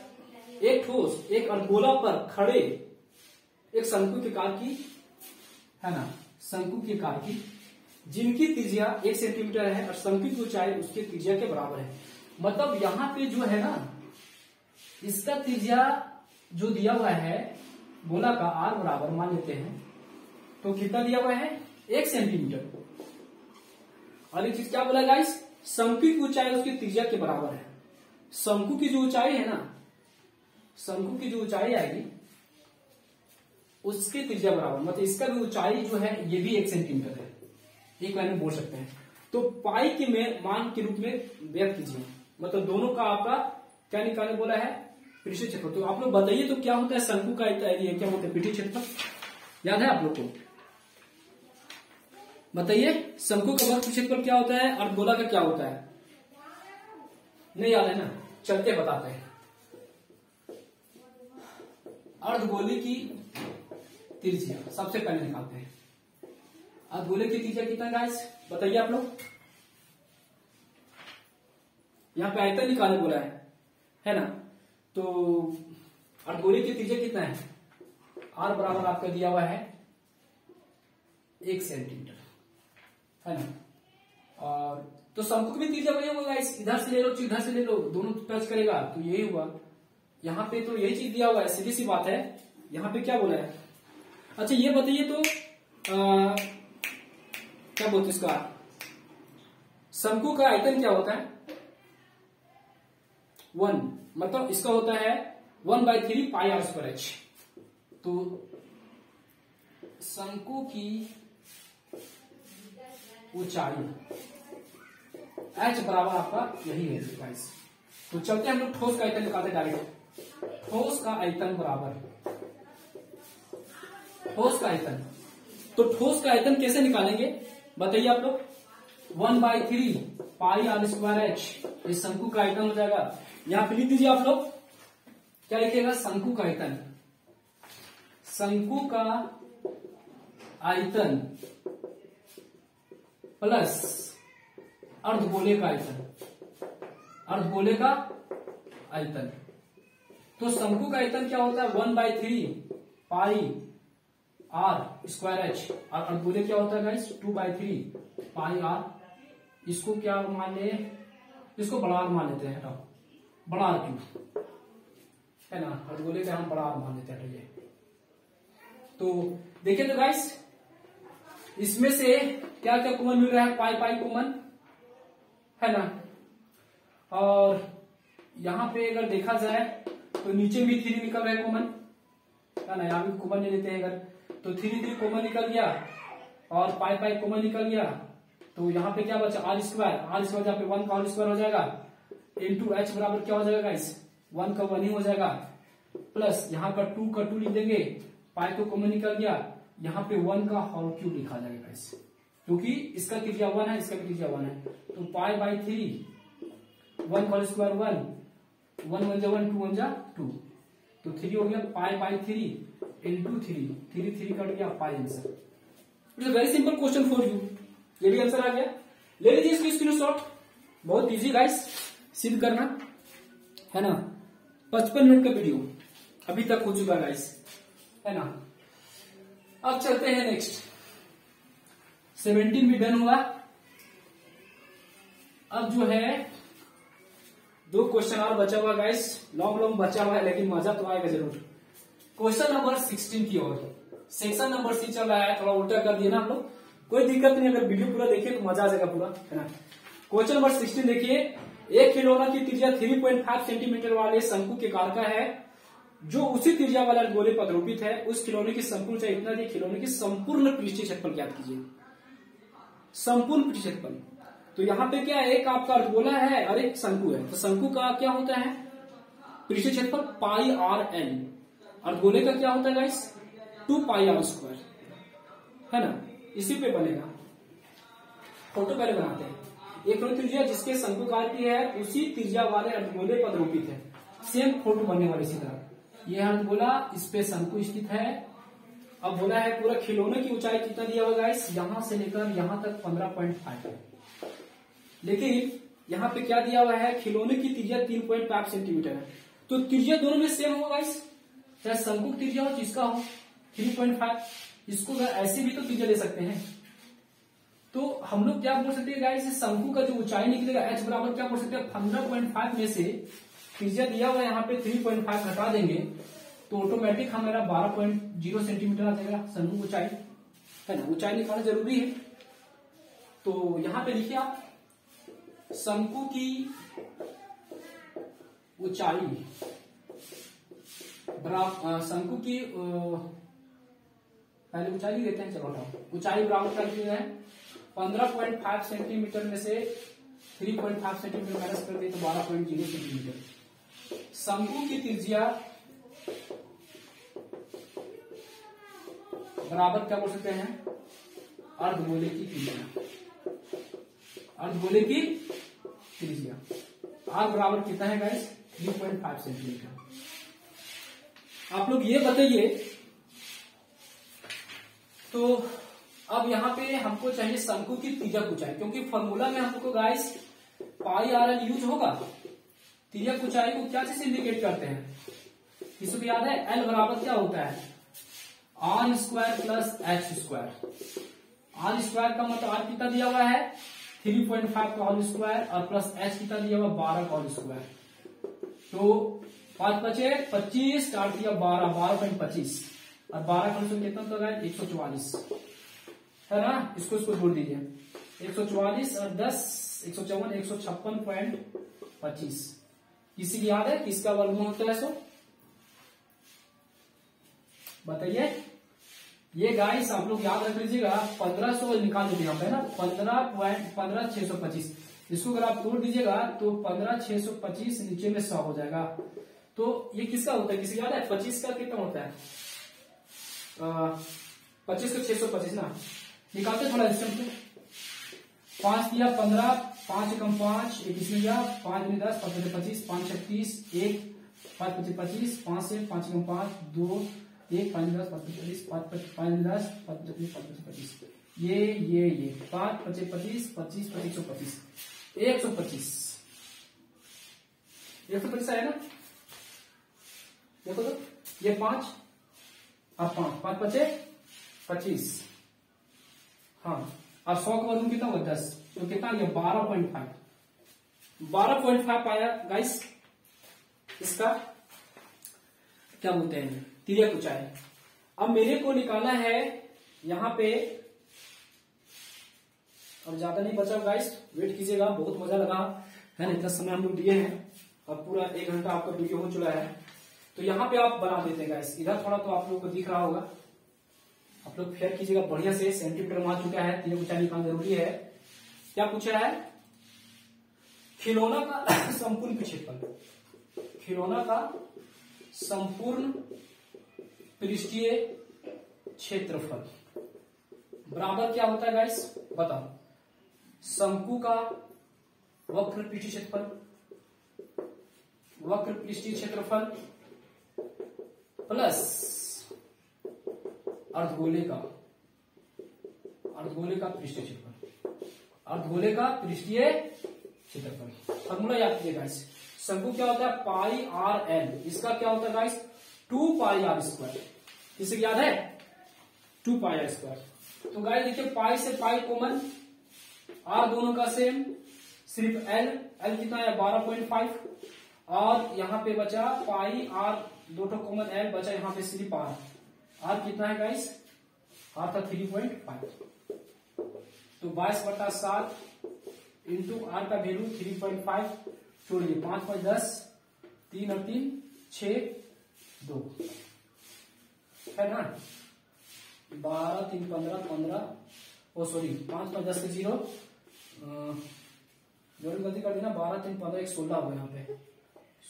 एक ठोस एक अर्धगोला पर खड़े एक शंकु के आकार की है ना, शंकु के आकार की, जिनकी त्रिज्या 1 सेंटीमीटर है और शंकु की ऊंचाई उसकी त्रिज्या के बराबर है। मतलब यहां पे जो है ना, इसका त्रिज्या जो दिया हुआ है गोला का, आर बराबर मान लेते हैं, तो कितना दिया हुआ है 1 सेंटीमीटर। और एक चीज क्या बोला गाइस, शंकु की ऊंचाई उसकी त्रिज्या के बराबर है। शंकु की जो ऊंचाई है ना, शंकु की जो ऊंचाई आएगी उसकी त्रिज्या बराबर, मतलब इसका भी ऊंचाई जो है ये भी 1 सेंटीमीटर है, एक लाइन में बोल सकते हैं। तो पाई के में मान के रूप में व्यक्त कीजिए, मतलब दोनों का आपका क्या निकालने बोला है, पृष्ठीय क्षेत्रफल। तो आप लोग बताइए तो क्या होता है शंकु का एरिया, क्या होता है पृष्ठीय क्षेत्रफल, याद है आप लोग को, बताइए शंकु का वर्ग क्षेत्रफल क्या होता है, अर्धगोला का क्या होता है, नहीं याद है ना, चलते बताते हैं। अर्धगोले की त्रिज्या सबसे पहले निकालते हैं। अर्धगोले की त्रिज्या कितना गाइस बताइए आप लोग, यहां पे आयतन निकालने बोला है ना। तो अर्धगोले की त्रिज्या कितना है, आर बराबर आपका दिया हुआ है 1 सेंटीमीटर है ना। और तो शंकु की भी त्रिज्या वही होगा गाइस, इधर से ले लो इधर से ले लो, दोनों टच करेगा तो यही हुआ। यहाँ पे तो यही चीज दिया हुआ है, सीधी सी बात है। यहाँ पे क्या बोला है, अच्छा ये बताइए तो क्या बोलते इसका, शंकु का आयतन क्या होता है 1, मतलब इसका होता है 1/3 पाई आर स्क्वायर एच। तो शंकु की ऊंचाई एच बराबर आपका यही है गाइस। तो चलते हैं हम लोग ठोस का आयतन निकालते डायरेक्ट। ठोस का आयतन बराबर, ठोस का आयतन, तो ठोस का आयतन कैसे निकालेंगे बताइए आप लोग, 1/3 पाई आर स्क्वायर एच, इस शंकु का आयतन हो जाएगा। यहां पे लिख दीजिए आप लोग, क्या लिखिएगा, शंकु का आयतन, शंकु का आयतन प्लस अर्धगोले का आयतन, अर्धगोले का आयतन। तो शंकु का आयतन क्या होता है 1/3 पाई आर स्क्वायर एच, और अर्धगोले क्या होता है गाइस 2/3 पाई आर। इसको क्या मान ले, इसको बड़ा आर मान लेते हैं, हटाओ बड़ा आर क्यों है ना, अर्धगोले का हम बड़ा आर मान लेते हैं, हटाइए। तो देखिए तो गाइस इसमें से क्या क्या कॉमन मिल रहा है, पाई पाई कॉमन है ना। और यहां पे अगर देखा जाए तो नीचे भी 3 निकल रहा है कॉमन है ना, यहां भी कॉमन ले लेते हैं अगर, तो 3 कॉमन निकल गया और पाई पाई कॉमन निकल गया। तो यहाँ पे क्या बचा आर स्क्वायर जहाँ पे 1 का होल स्क्वायर हो जाएगा, इंटू एच बराबर क्या हो जाएगा गाइस 1 का 1 ही हो जाएगा, प्लस यहाँ पर 2 का 2 लिख देंगे, पाई तो कॉमन निकल गया, यहाँ पे 1 का होल क्यूब लिखा जाएगा गाइस, क्योंकि इसका त्रिज्या 1 है, इसका भी त्रिज्या 1 है। तो पाई बाई 3 1 होल स्क्वायर 1 1 1 जा 1 2 1 जा 2, तो 3 हो गया पाई बाई 3 इंटू 3 कट गया pi answer. It's a very simple question for you, ये भी आंसर आ गया। ले लीजिए इसकी स्क्रीनशॉट, बहुत इजी गाइस, सिद्ध करना है ना। 55 मिनट का वीडियो अभी तक हो चुका गाइस, है ना। अब चलते हैं नेक्स्ट, 17 भी डन हुआ। अब जो है 2 क्वेश्चन और बचा हुआ गाइस, लॉन्ग बचा हुआ है लेकिन मजा तो आएगा जरूर। क्वेश्चन नंबर 16 की ओर, सेक्शन नंबर सी चल रहा है, थोड़ा उल्टा कर दिया ना हम लोग, कोई दिक्कत नहीं, अगर वीडियो पूरा देखिए तो मजा आ जाएगा पूरा, है ना। क्वेश्चन नंबर 16 देखिए, एक खिलौना की त्रिज्या 3.5 सेंटीमीटर वाले शंकु के कार का है, जो उसी त्रिज्या वाला गोले पर आरोपित है। उस खिलौने की संपूर्ण ऊंचाई इतना दी, खिलौने की संपूर्ण पृष्ठीय क्षेत्रफल ज्ञात कीजिए। संपूर्ण पृष्ठीय क्षेत्रफल, तो यहाँ पे क्या है, एक आपका अर्धगोला है और एक शंकु है, तो शंकु का क्या होता है पृष्ठीय क्षेत्रफल पाई आर एल, अर्धगोले का क्या होता है गाइस 2 पाई आर स्क्वायर, है ना। इसी पे बनेगा, फोटो पहले बनाते हैं। एक त्रिज्या जिसके शंकुकार की है उसी त्रिज्या वाले अर्धगोले पर आरोपित है, सेम फोटो बनने वाली इसी तरह। यह अर्धगोला, इस पे शंकु स्थित है। अब बोला है पूरा खिलौने की ऊंचाई कितना दिया हुआ गाइस, यहां से लेकर यहां तक 15.5 है, लेकिन यहाँ पे क्या दिया हुआ है, खिलौने की त्रिज्या 3.5 सेंटीमीटर है। तो त्रिज्या दोनों में सेम होगा गाइस, चाहे शंकु त्रिज्या हो जिसका हो 3.5, इसको ऐसे भी तो त्रिज्या ले सकते हैं। तो हम लोग क्या बोल सकते हैं गाइस, शंकु का जो ऊंचाई निकलेगा h बराबर क्या बोल सकते हैं 15.5 में से त्रिज्या दिया हुआ यहाँ पे 3.5 घटा देंगे तो ऑटोमेटिक हमारा 12.0 सेंटीमीटर आ जाएगा शंकु ऊंचाई, है ना। ऊंचाई निकालना जरूरी है, तो यहाँ पे लिखिए आप शंकु की ऊंचाई, शंकु की पहले ऊंचाई लिख देते हैं, चलो हटाओ। ऊंचाई बराबर कर दिया है 15.5 सेंटीमीटर में से 3.5 सेंटीमीटर माइनस कर दिए तो 12.0 सेंटीमीटर। शंकु की त्रिज्या बराबर क्या बोल सकते हैं अर्धगोले की त्रिज्या, अर्धगोले की त्रिज्या आर बराबर कितना है गाइस 3.5 सेंटीमीटर। आप लोग ये बताइए, तो अब यहाँ पे हमको चाहिए शंकु की त्रिज्या ऊंचाई, क्योंकि फॉर्मूला में हमको गाइस पाई आर एल यूज होगा। त्रिज्या ऊंचाई को क्या चीज इंडिकेट करते हैं, किसी को याद है, एल बराबर क्या होता है r square plus h square. R square का मतलब आर कितना दिया हुआ है 3.5 का होल स्क्वायर और प्लस एच कितना दिया हुआ 12 का होल स्क्वायर। तो 5 बचे 25, स्टार्ट किया 12.25 और 12 का कितना तो 144, है ना। इसको जोड़ दीजिए 144 और 10 154 156.25। किसी की याद है किसका वर्गमूल होता है, सो बताइए। ये गाइस आप लोग याद रख लीजिएगा 1500 निकाल दीजिए यहाँ पे ना 15.15625, इसको अगर आप तोड़ दीजिएगा तो 15,625 नीचे में 100 हो जाएगा। तो ये किसका होता है, किसी याद है 25 का कितना होता है 25 का 625 ना, निकालते थोड़ा सिस्टम से। 5 दिया 15, 5 कम 5 21 में गया 5 में 10 5 में 25 5 36 1 5 25 25 5 से 5 कम 5 2 1 5 10 5 25 5 में 10 5 25 5 25 ये 5 25 25 25 125 125 125 आया ना, देखो तो ये 5 और 5 बचे 25, हाँ और 100 का वर्गमूल कितना हुआ 10, तो कितना ये 12.5 आया गाइस। इसका क्या बोलते हैं त्रिज्या ऊंचाई। अब मेरे को निकालना है यहाँ पे, अब ज्यादा नहीं बचा गाइस, वेट कीजिएगा, बहुत मजा लगा है ना, इतना समय हम लोग दिए हैं, अब पूरा 1 घंटा आपका वीडियो हो चुका है। तो यहाँ पे आप बना देते हैं गाइस, इधर थोड़ा तो आप लोगों को दिख रहा होगा, आप लोग फेयर कीजिएगा बढ़िया से। सेंटीमीटर मान चुका है, त्रिज्या ऊंचाई निकालना जरूरी है। क्या पूछा है, खिलौना का संपूर्ण क्षेत्रफल, खिलौना का संपूर्ण पृष्ठीय क्षेत्रफल बराबर क्या होता है गाइस, बताओ। शंकु का वक्र पृष्ठीय क्षेत्रफल, वक्र पृष्ठीय क्षेत्रफल प्लस अर्धगोले का पृष्ठीय क्षेत्रफल, अर्धगोले का पृष्ठीय क्षेत्रफल। फॉर्मूला याद कीजिए गाइस। शंकु क्या होता है, पाई आर एल, इसका क्या होता है गाइस, 2 पाई आर स्क्वायर। किसे याद है, 2 पाई आर स्क्वायर। तो गाइस देखिए पाई से पाई कॉमन, आर दोनों का सेम, सिर्फ एल कितना है 12.5, और यहां पे बचा पाई आर, दो तो कॉमन एल बचा, यहां पे सिर्फ आर कितना है गाइस, आर था 3.5। तो 22/7 इंटू आर का वैल्यू 3.5, छोड़िए 5 5 10, 3 और 3 6 2 है ना, 12 3 15 15, ओ सॉरी 5 5 10 से 0, जरूर गलती कर दी ना, 12 3 15 1 16 हो यहाँ पे,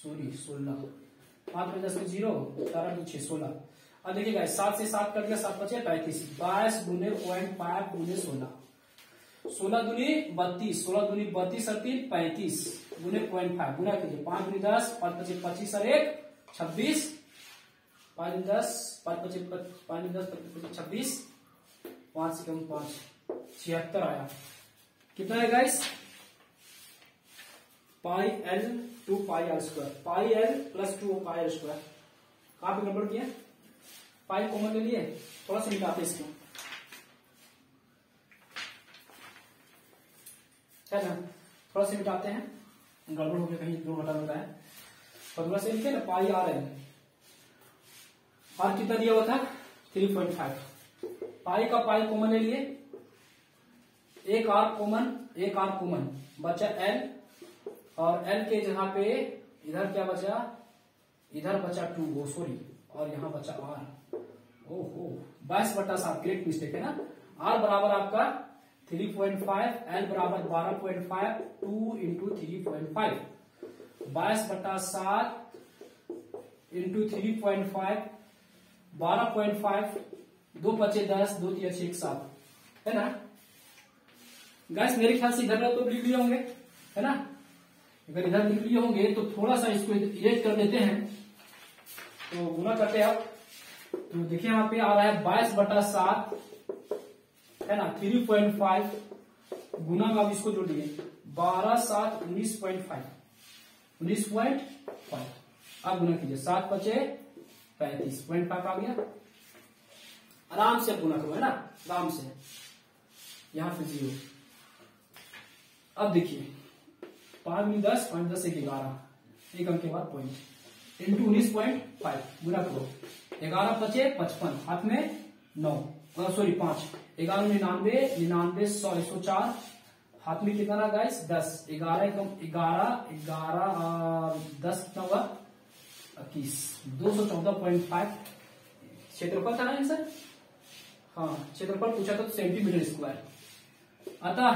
सॉरी 16, 5 5 10 से 0, 4 2 6 16। अब देखिए गाइस 7 से 7 कर दिया, 7 बचे 35, 22 गुने 0.5 गुने 16, 16 दूनी 32, 16 दूनी 32 और 3 35 गुने 0.5, गुना कीजिए 5 दूनी 10, 5 बचे 25 और 1 26, 5 10 5 बचे 5 10 26, 5 से कम 5 76 आया। कितना है guys, pi l 2 pi r square, pi l plus 2 pi r square. कहां पे गड़बड़ किया, पाई कॉमन ले लिए, थोड़ा सा मिटाते इसको, है ना, थोड़ा सा मिटाते हैं, गड़बड़ हो गया कहीं, 2 घटा होता है। फॉर्मूला से लिखे ना, पाई आर एल, आर कितना दिया हुआ था 3.5, पाई का पाई कॉमन ले लिए, एक आर कॉमन बचा एल, और एल के जगह पे इधर क्या बचा, इधर बचा 2, सॉरी, और यहां बचा आर। ओहो 22/7, ग्रेट मिस्टेक है ना। आर बराबर आपका 3.5, एल बराबर 12.5, 2 इंटू 3.5, 22/7 इंटू 3.5, 12.5, 2 बचे 10, 2 3 6 7, है ना गाइस। मेरे ख्याल से इधर तो लिख लिए होंगे, है ना, अगर इधर लिख लिए होंगे तो थोड़ा सा इसको इरेज कर लेते हैं, तो गुना करते हैं आप। तो देखिए यहाँ पे आ रहा है 22/7, है ना, 3.5 गुना का, अब इसको जोड़ दिए 12 7 19.5, 19.5, अब गुना कीजिए 7 बचे 35.5 आ गया। आराम से गुना करो, है ना, आराम से, यहां पे 0। अब देखिए 5 में 10, 5 10 1 11, एक अंक के बाद पॉइंट इंटू 19.5 गुना करो, 11 बचे 55, हाथ में 9, सॉरी 5, 11 99 99 100 104, हाथ में कितना गाइस 10, 11 कम 11 11 10 कितना हुआ 21, 214.5 क्षेत्रफल था ना आंसर। हाँ क्षेत्रफल पूछा था तो सेंटीमीटर स्क्वायर। अतः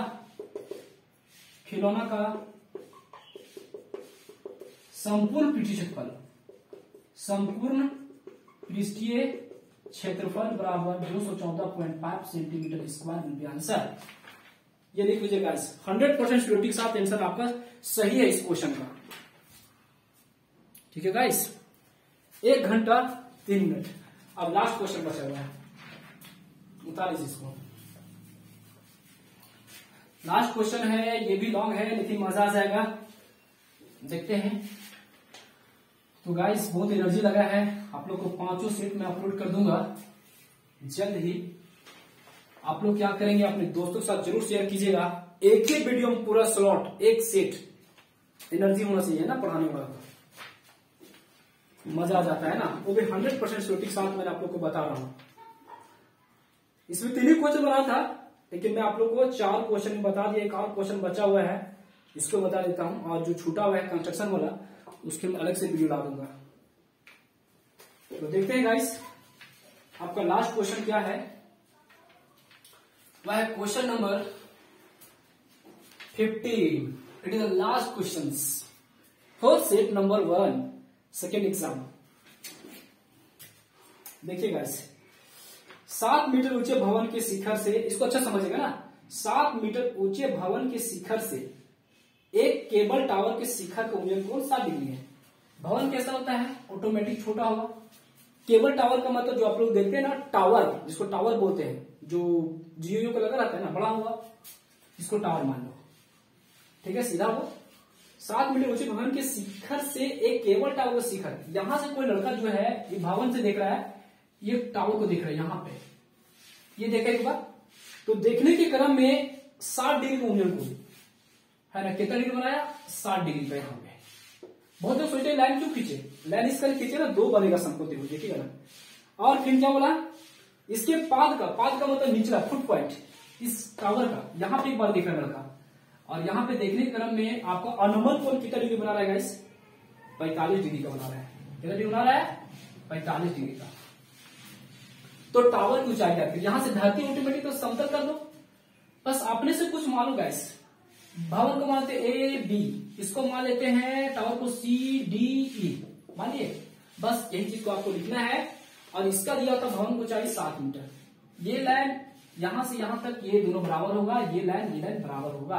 खिलौना का संपूर्ण पृष्ठीय क्षेत्रफल, संपूर्ण पृष्ठीय क्षेत्रफल बराबर 214.5 centimetre square will be answer. ये लिख लीजिए गाइस, 100% श्योरिटी के साथ आंसर आपका सही है इस क्वेश्चन का। ठीक है गाइस, 1 घंटा 3 मिनट। अब लास्ट क्वेश्चन बचा हुआ है, उतार लीजिए इसको। लास्ट क्वेश्चन है, ये भी लॉन्ग है लेकिन मजा आ जाएगा, देखते हैं। तो गाइस बहुत एनर्जी लगा है, आप लोग को 5 सेट में अपलोड कर दूंगा जल्द ही। आप लोग क्या करेंगे, अपने दोस्तों के साथ जरूर शेयर कीजिएगा। एक ही वीडियो में पूरा स्लॉट, एक सेट, एनर्जी होना चाहिए ना पढ़ाने वाला, मजा आ जाता है ना, वो भी 100% श्योरिटी के साथ मैंने आप लोग को बता रहा हूं। इसमें 3 ही क्वेश्चन बना था, लेकिन मैं आप लोग को 4 क्वेश्चन बता दिया, एक और क्वेश्चन बचा हुआ है, इसको बता देता हूं, और जो छूटा हुआ है कंस्ट्रक्शन वाला उसके मैं अलग से वीडियो ला दूंगा। तो देखते हैं गाइस, आपका लास्ट क्वेश्चन क्या है, वह है question number 15। It is the last question for set number 1 second exam. देखिए गाइस, 7 मीटर ऊंचे भवन के शिखर से, इसको अच्छा समझेगा ना, 7 मीटर ऊंचे भवन के शिखर से एक केबल टावर के शिखर का उन्नयन कोण 60 डिग्री है। भवन कैसा होता है, ऑटोमेटिक छोटा होगा। केबल टावर का मतलब जो आप लोग देखते हैं ना, टावर, जिसको टावर बोलते हैं, जो जियो का लगा रहता है ना, बड़ा होगा, इसको टावर मान लो, ठीक है, सीधा वो 7 मीटर ऊंचे भवन के शिखर से एक केबल टावर का शिखर, यहां से कोई लड़का जो है ये भवन से देख रहा है, ये टावर को देख रहा है, यहां पे ये देखा एक बार, तो देखने के क्रम में 60 डिग्री का उन्नयन कोण है ना, कितना डिग्री बनाया, 60 डिग्री का। यहां पे बहुत लोग सोचते लाइन क्यों खींचे, लाइन इस तरह खींचे ना, 2 बनेगा समकोण त्रिभुज, देखिएगा ना। और फिर क्या बोला, इसके पाद का मतलब निचला फुट पॉइंट इस टावर का, यहां पे एक बार देख रहा है लड़का, और यहां पे देखने के क्रम में आपका अनुमान कोण कितना डिग्री बना रहा है गाइस, 45 डिग्री का बना रहा है। कितना डिग्री बना रहा है, 45 डिग्री का। तो टावर की ऊंचाई क्या, यहां से धरती ऑटोमेटिक तो समतल कर दो, बस अपने से कुछ मानो गाइस। भवन को मानते ए बी, इसको मान लेते हैं टावर को सी डी ई, मानिए, बस यही चीज को आपको लिखना है। और इसका दिया था भवन को ऊंचाई 7 मीटर, ये लाइन यहां से यहां तक ये दोनों बराबर होगा, ये लाइन बराबर होगा।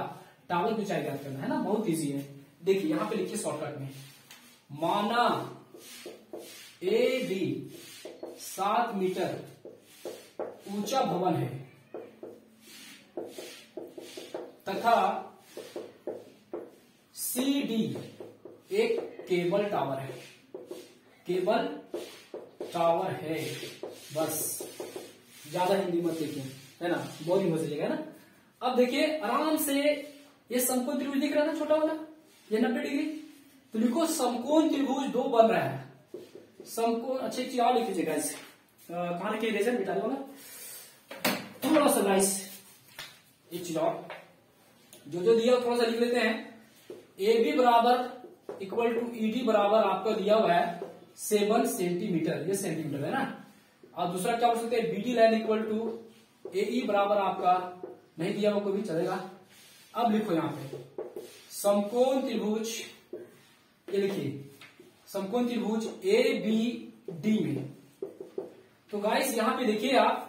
टावर की ऊंचाई ज्ञात करना है ना, बहुत इजी है। देखिए यहां पे लिखिए शॉर्टकट में, माना ए बी 7 मीटर ऊंचा भवन है तथा सी डी एक केबल टावर है, केबल टावर है, बस ज्यादा हिंदी मत लिखिए, है ना, बोरिंग हो जाएगा ना। अब देखिए आराम से ये समकोण त्रिभुज दिख रहा है ना, छोटा वाला, ये 90 डिग्री, तो लिखो समकोण त्रिभुज 2 बन रहा है। समकोण, अच्छा एक चीज और लिख लीजिएगा, इसे कहां लिखिए, इरेजर मिटाने वाला, थोड़ा सा गाइस, एक चीज और जो दिया थोड़ा सा लिख लेते हैं। ए बी बराबर इक्वल टू ई डी बराबर आपका दिया हुआ है 7 सेंटीमीटर, ये सेंटीमीटर है ना। और दूसरा क्या बोल सकते हैं, B D line equal to A E बराबर आपका नहीं दिया हुआ, कोई भी चलेगा। अब लिखो यहां पे समकोण त्रिभुज, ये लिखिए समकोण त्रिभुज ए बी डी में। तो गाइस यहां पे देखिए आप,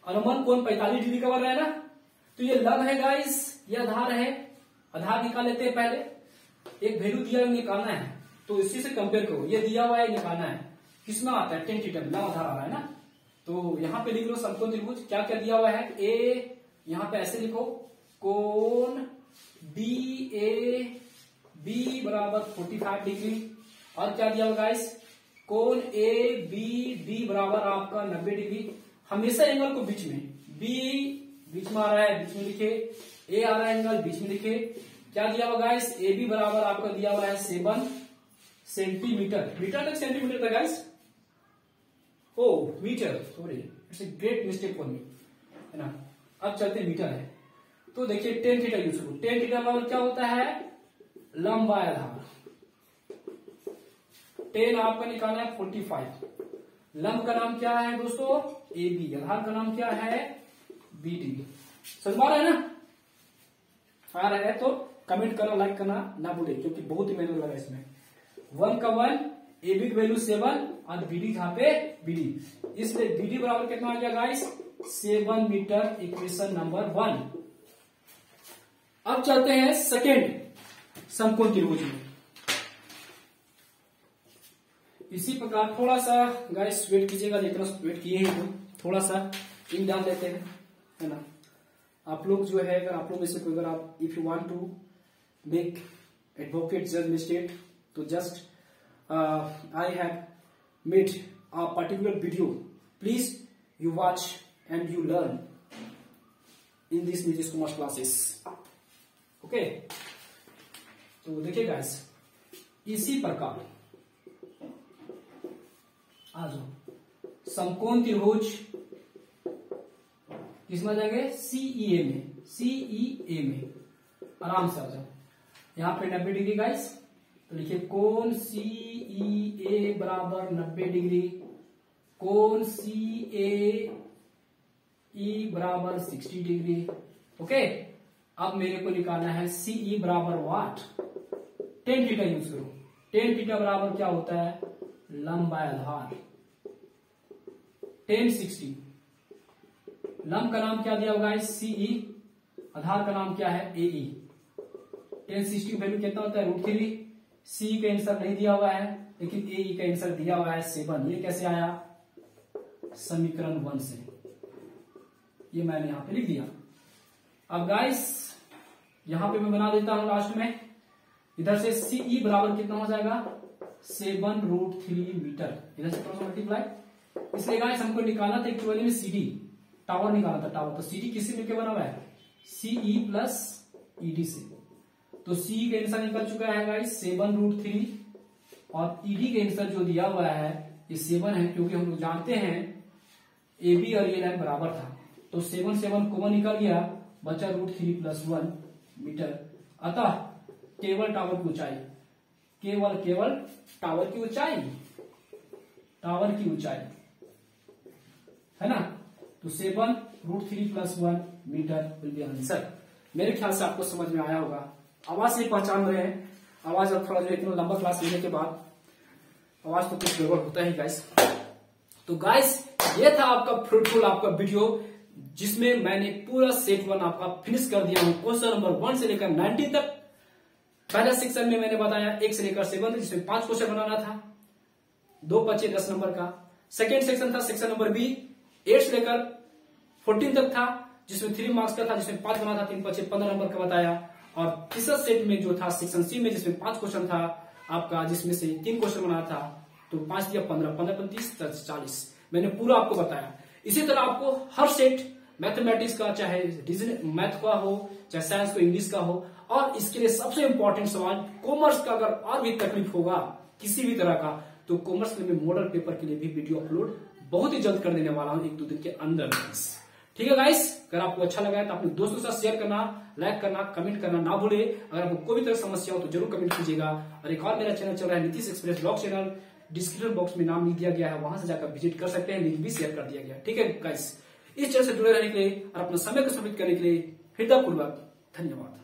अनुमान कोण 45 डिग्री का बन रहा है ना, तो ये लंब है गाइस, ये आधार है, आधार निकाल लेते हैं पहले, एक वैल्यू दिया है निकालना है, तो इसी से कंपेयर करो, ये दिया हुआ है निकालना है, किसमें आता है, tan थीटा में, लंब आधार आ रहा है ना। तो यहां पे लिख लो समकोण त्रिभुज, क्या क्या दिया हुआ है, ए यहां पे ऐसे लिखो, कोण बी ए बी बराबर 45 डिग्री, और क्या दिया हुआ गाइस, कोण ए बी डी बराबर आपका 90 डिग्री। हमेशा एंगल को बीच में, बी बीच में आ रहा है, बीच में लिखे, ए आ रहा है एंगल, बीच में लिखे। क्या दिया हुआ गाइस, ए बी बराबर आपका दिया हुआ है 7 सेंटीमीटर, मीटर तक सेंटीमीटर था guys, oh metre, sorry it's a great mistake for me, है ना। अब चलते मीटर है, तो देखिए tan थीटा यूज करो, tan थीटा बराबर क्या होता है, लंबाई आधार, tan आपका निकालना है 45, लंब का नाम क्या है दोस्तों, ए बी, आधार का नाम क्या है, बी डी। समझ में आ रहा है ना, आ रहा है तो कमेंट करना, लाइक करना ना भूले, क्योंकि बहुत ही मेहनत लगा इसमें। 1 का 1, ए बी की वैल्यू 7 और बी डी यहाँ पे बी डी, इसलिए बी डी बराबर कितना आ गया गाइस, 7 मीटर, इक्वेशन नंबर 1। अब चलते हैं सेकेंड समकोण त्रिभुज में। इसी प्रकार थोड़ा सा गाइस वेट कीजिएगा, जितना वेट किए हैं तो थोड़ा सा इन डाल लेते हैं, है ना। आप लोग जो है, अगर आप लोग में से कोई, अगर आप if you want to make advocate जज मिस्टेक, तो just I have made a particular video, please you watch and you learn in this Nitish Kumar classes, okay. तो देखिए गाइस, इसी प्रकार आ जाओ समकोण त्रिभुज किसमें जाएंगे, सीईए में, सीईए में आराम से आ जाओ। यहां पे 90 डिग्री गाइस, तो लिखिए कोण सीईए बराबर 90 डिग्री, कोण सीएई बराबर 60 डिग्री, ओके। अब मेरे को निकालना है सीई बराबर व्हाट, tan थीटा यूज करो, tan थीटा बराबर क्या होता है, लंबाई आधार, tan 60, लंब का नाम क्या दिया होगा गाइस, सीई। आधार का नाम क्या है, एई। 1060 की वैल्यू कितना होता है, √3। सी का आंसर नहीं दिया हुआ है, लेकिन एई का आंसर दिया हुआ है 7। ये कैसे आया, समीकरण 1 से। ये मैंने यहां पे लिख दिया। अब गाइस यहां पे मैं बना देता हूं लास्ट में, इधर से सीई बराबर कितना हो जाएगा, 7√3 मीटर। इधर से क्रॉस मल्टीप्लाई, इसलिए गाइस हमको निकालना था एक्चुअली में सीडी, टावर निकालना था, टावर। तो सीडी किससे मिलकर बना हुआ है, सीई प्लस ईडी से। तो सी का आंसर निकल चुका है गाइस 7√3, और ईडी का आंसर जो दिया हुआ है ये 7 है, क्योंकि हम लोग जानते हैं ए बी और ये लाइन बराबर था। तो 7 कॉमन निकल गया, बचा √3 + 1 मीटर। अतः केवल टावर की ऊंचाई, केवल टावर की ऊंचाई, है ना। तो 7√3 + 1 मीटर विल बी आंसर। मेरे ख्याल से आपको समझ में आया होगा। आवाज से पहचान रहे हैं, आवाज अब थोड़ा जो इतना लंबा क्लास लेने के बाद आवाज तो कुछ गड़बड़ होता है गाइस। तो गाइस ये था आपका फ्रूटफुल आपका वीडियो, जिसमें मैंने पूरा सेट 1 आपका फिनिश कर दिया हूं। क्वेश्चन नंबर 1 से लेकर 19 तक। पहले सेक्शन में मैंने बताया 1 से लेकर 7 तक, जिसमें 5 क्वेश्चन बनाना था, 2 बचे 10 नंबर का। सेकेंड सेक्शन था सेक्शन नंबर बी, 8 से लेकर 14 तक था, जिसमें 3 मार्क्स का था, जिसमें 5 बना था, 3 बचे 15 नंबर का बताया। और तीसरा सेट में जो था सेक्शन सी में, जिसमें 5 क्वेश्चन था आपका, जिसमें से 3 क्वेश्चन बना था, तो 5 दिया 15, 15 30 40। मैंने पूरा आपको बताया। इसी तरह आपको हर सेट मैथमेटिक्स का, चाहे मैथ का हो, चाहे साइंस को, इंग्लिश का हो, और इसके लिए सबसे इंपॉर्टेंट सवाल कॉमर्स का, अगर और भी तकलीफ होगा किसी भी तरह का, तो कॉमर्स में मॉडल पेपर के लिए भी वीडियो अपलोड बहुत ही जल्द कर देने वाला हूं, 1-2 दिन के अंदर। ठीक है गाइस, अगर आपको अच्छा लगा है तो अपने दोस्तों के साथ शेयर करना, लाइक करना, कमेंट करना ना भूले। अगर आपको कोई भी तरह समस्या हो तो जरूर कमेंट कीजिएगा। और एक और मेरा चैनल चल रहा है Nitish express blog channel, description box में नाम नहीं दिया गया है, वहां से जाकर विजिट कर सकते हैं, लिंक भी शेयर कर दिया गया। ठीक है गाइस, इस चैनल से जुड़े रहने के लिए और अपना समय को समर्पित करने के लिए हृदयपूर्वक धन्यवाद।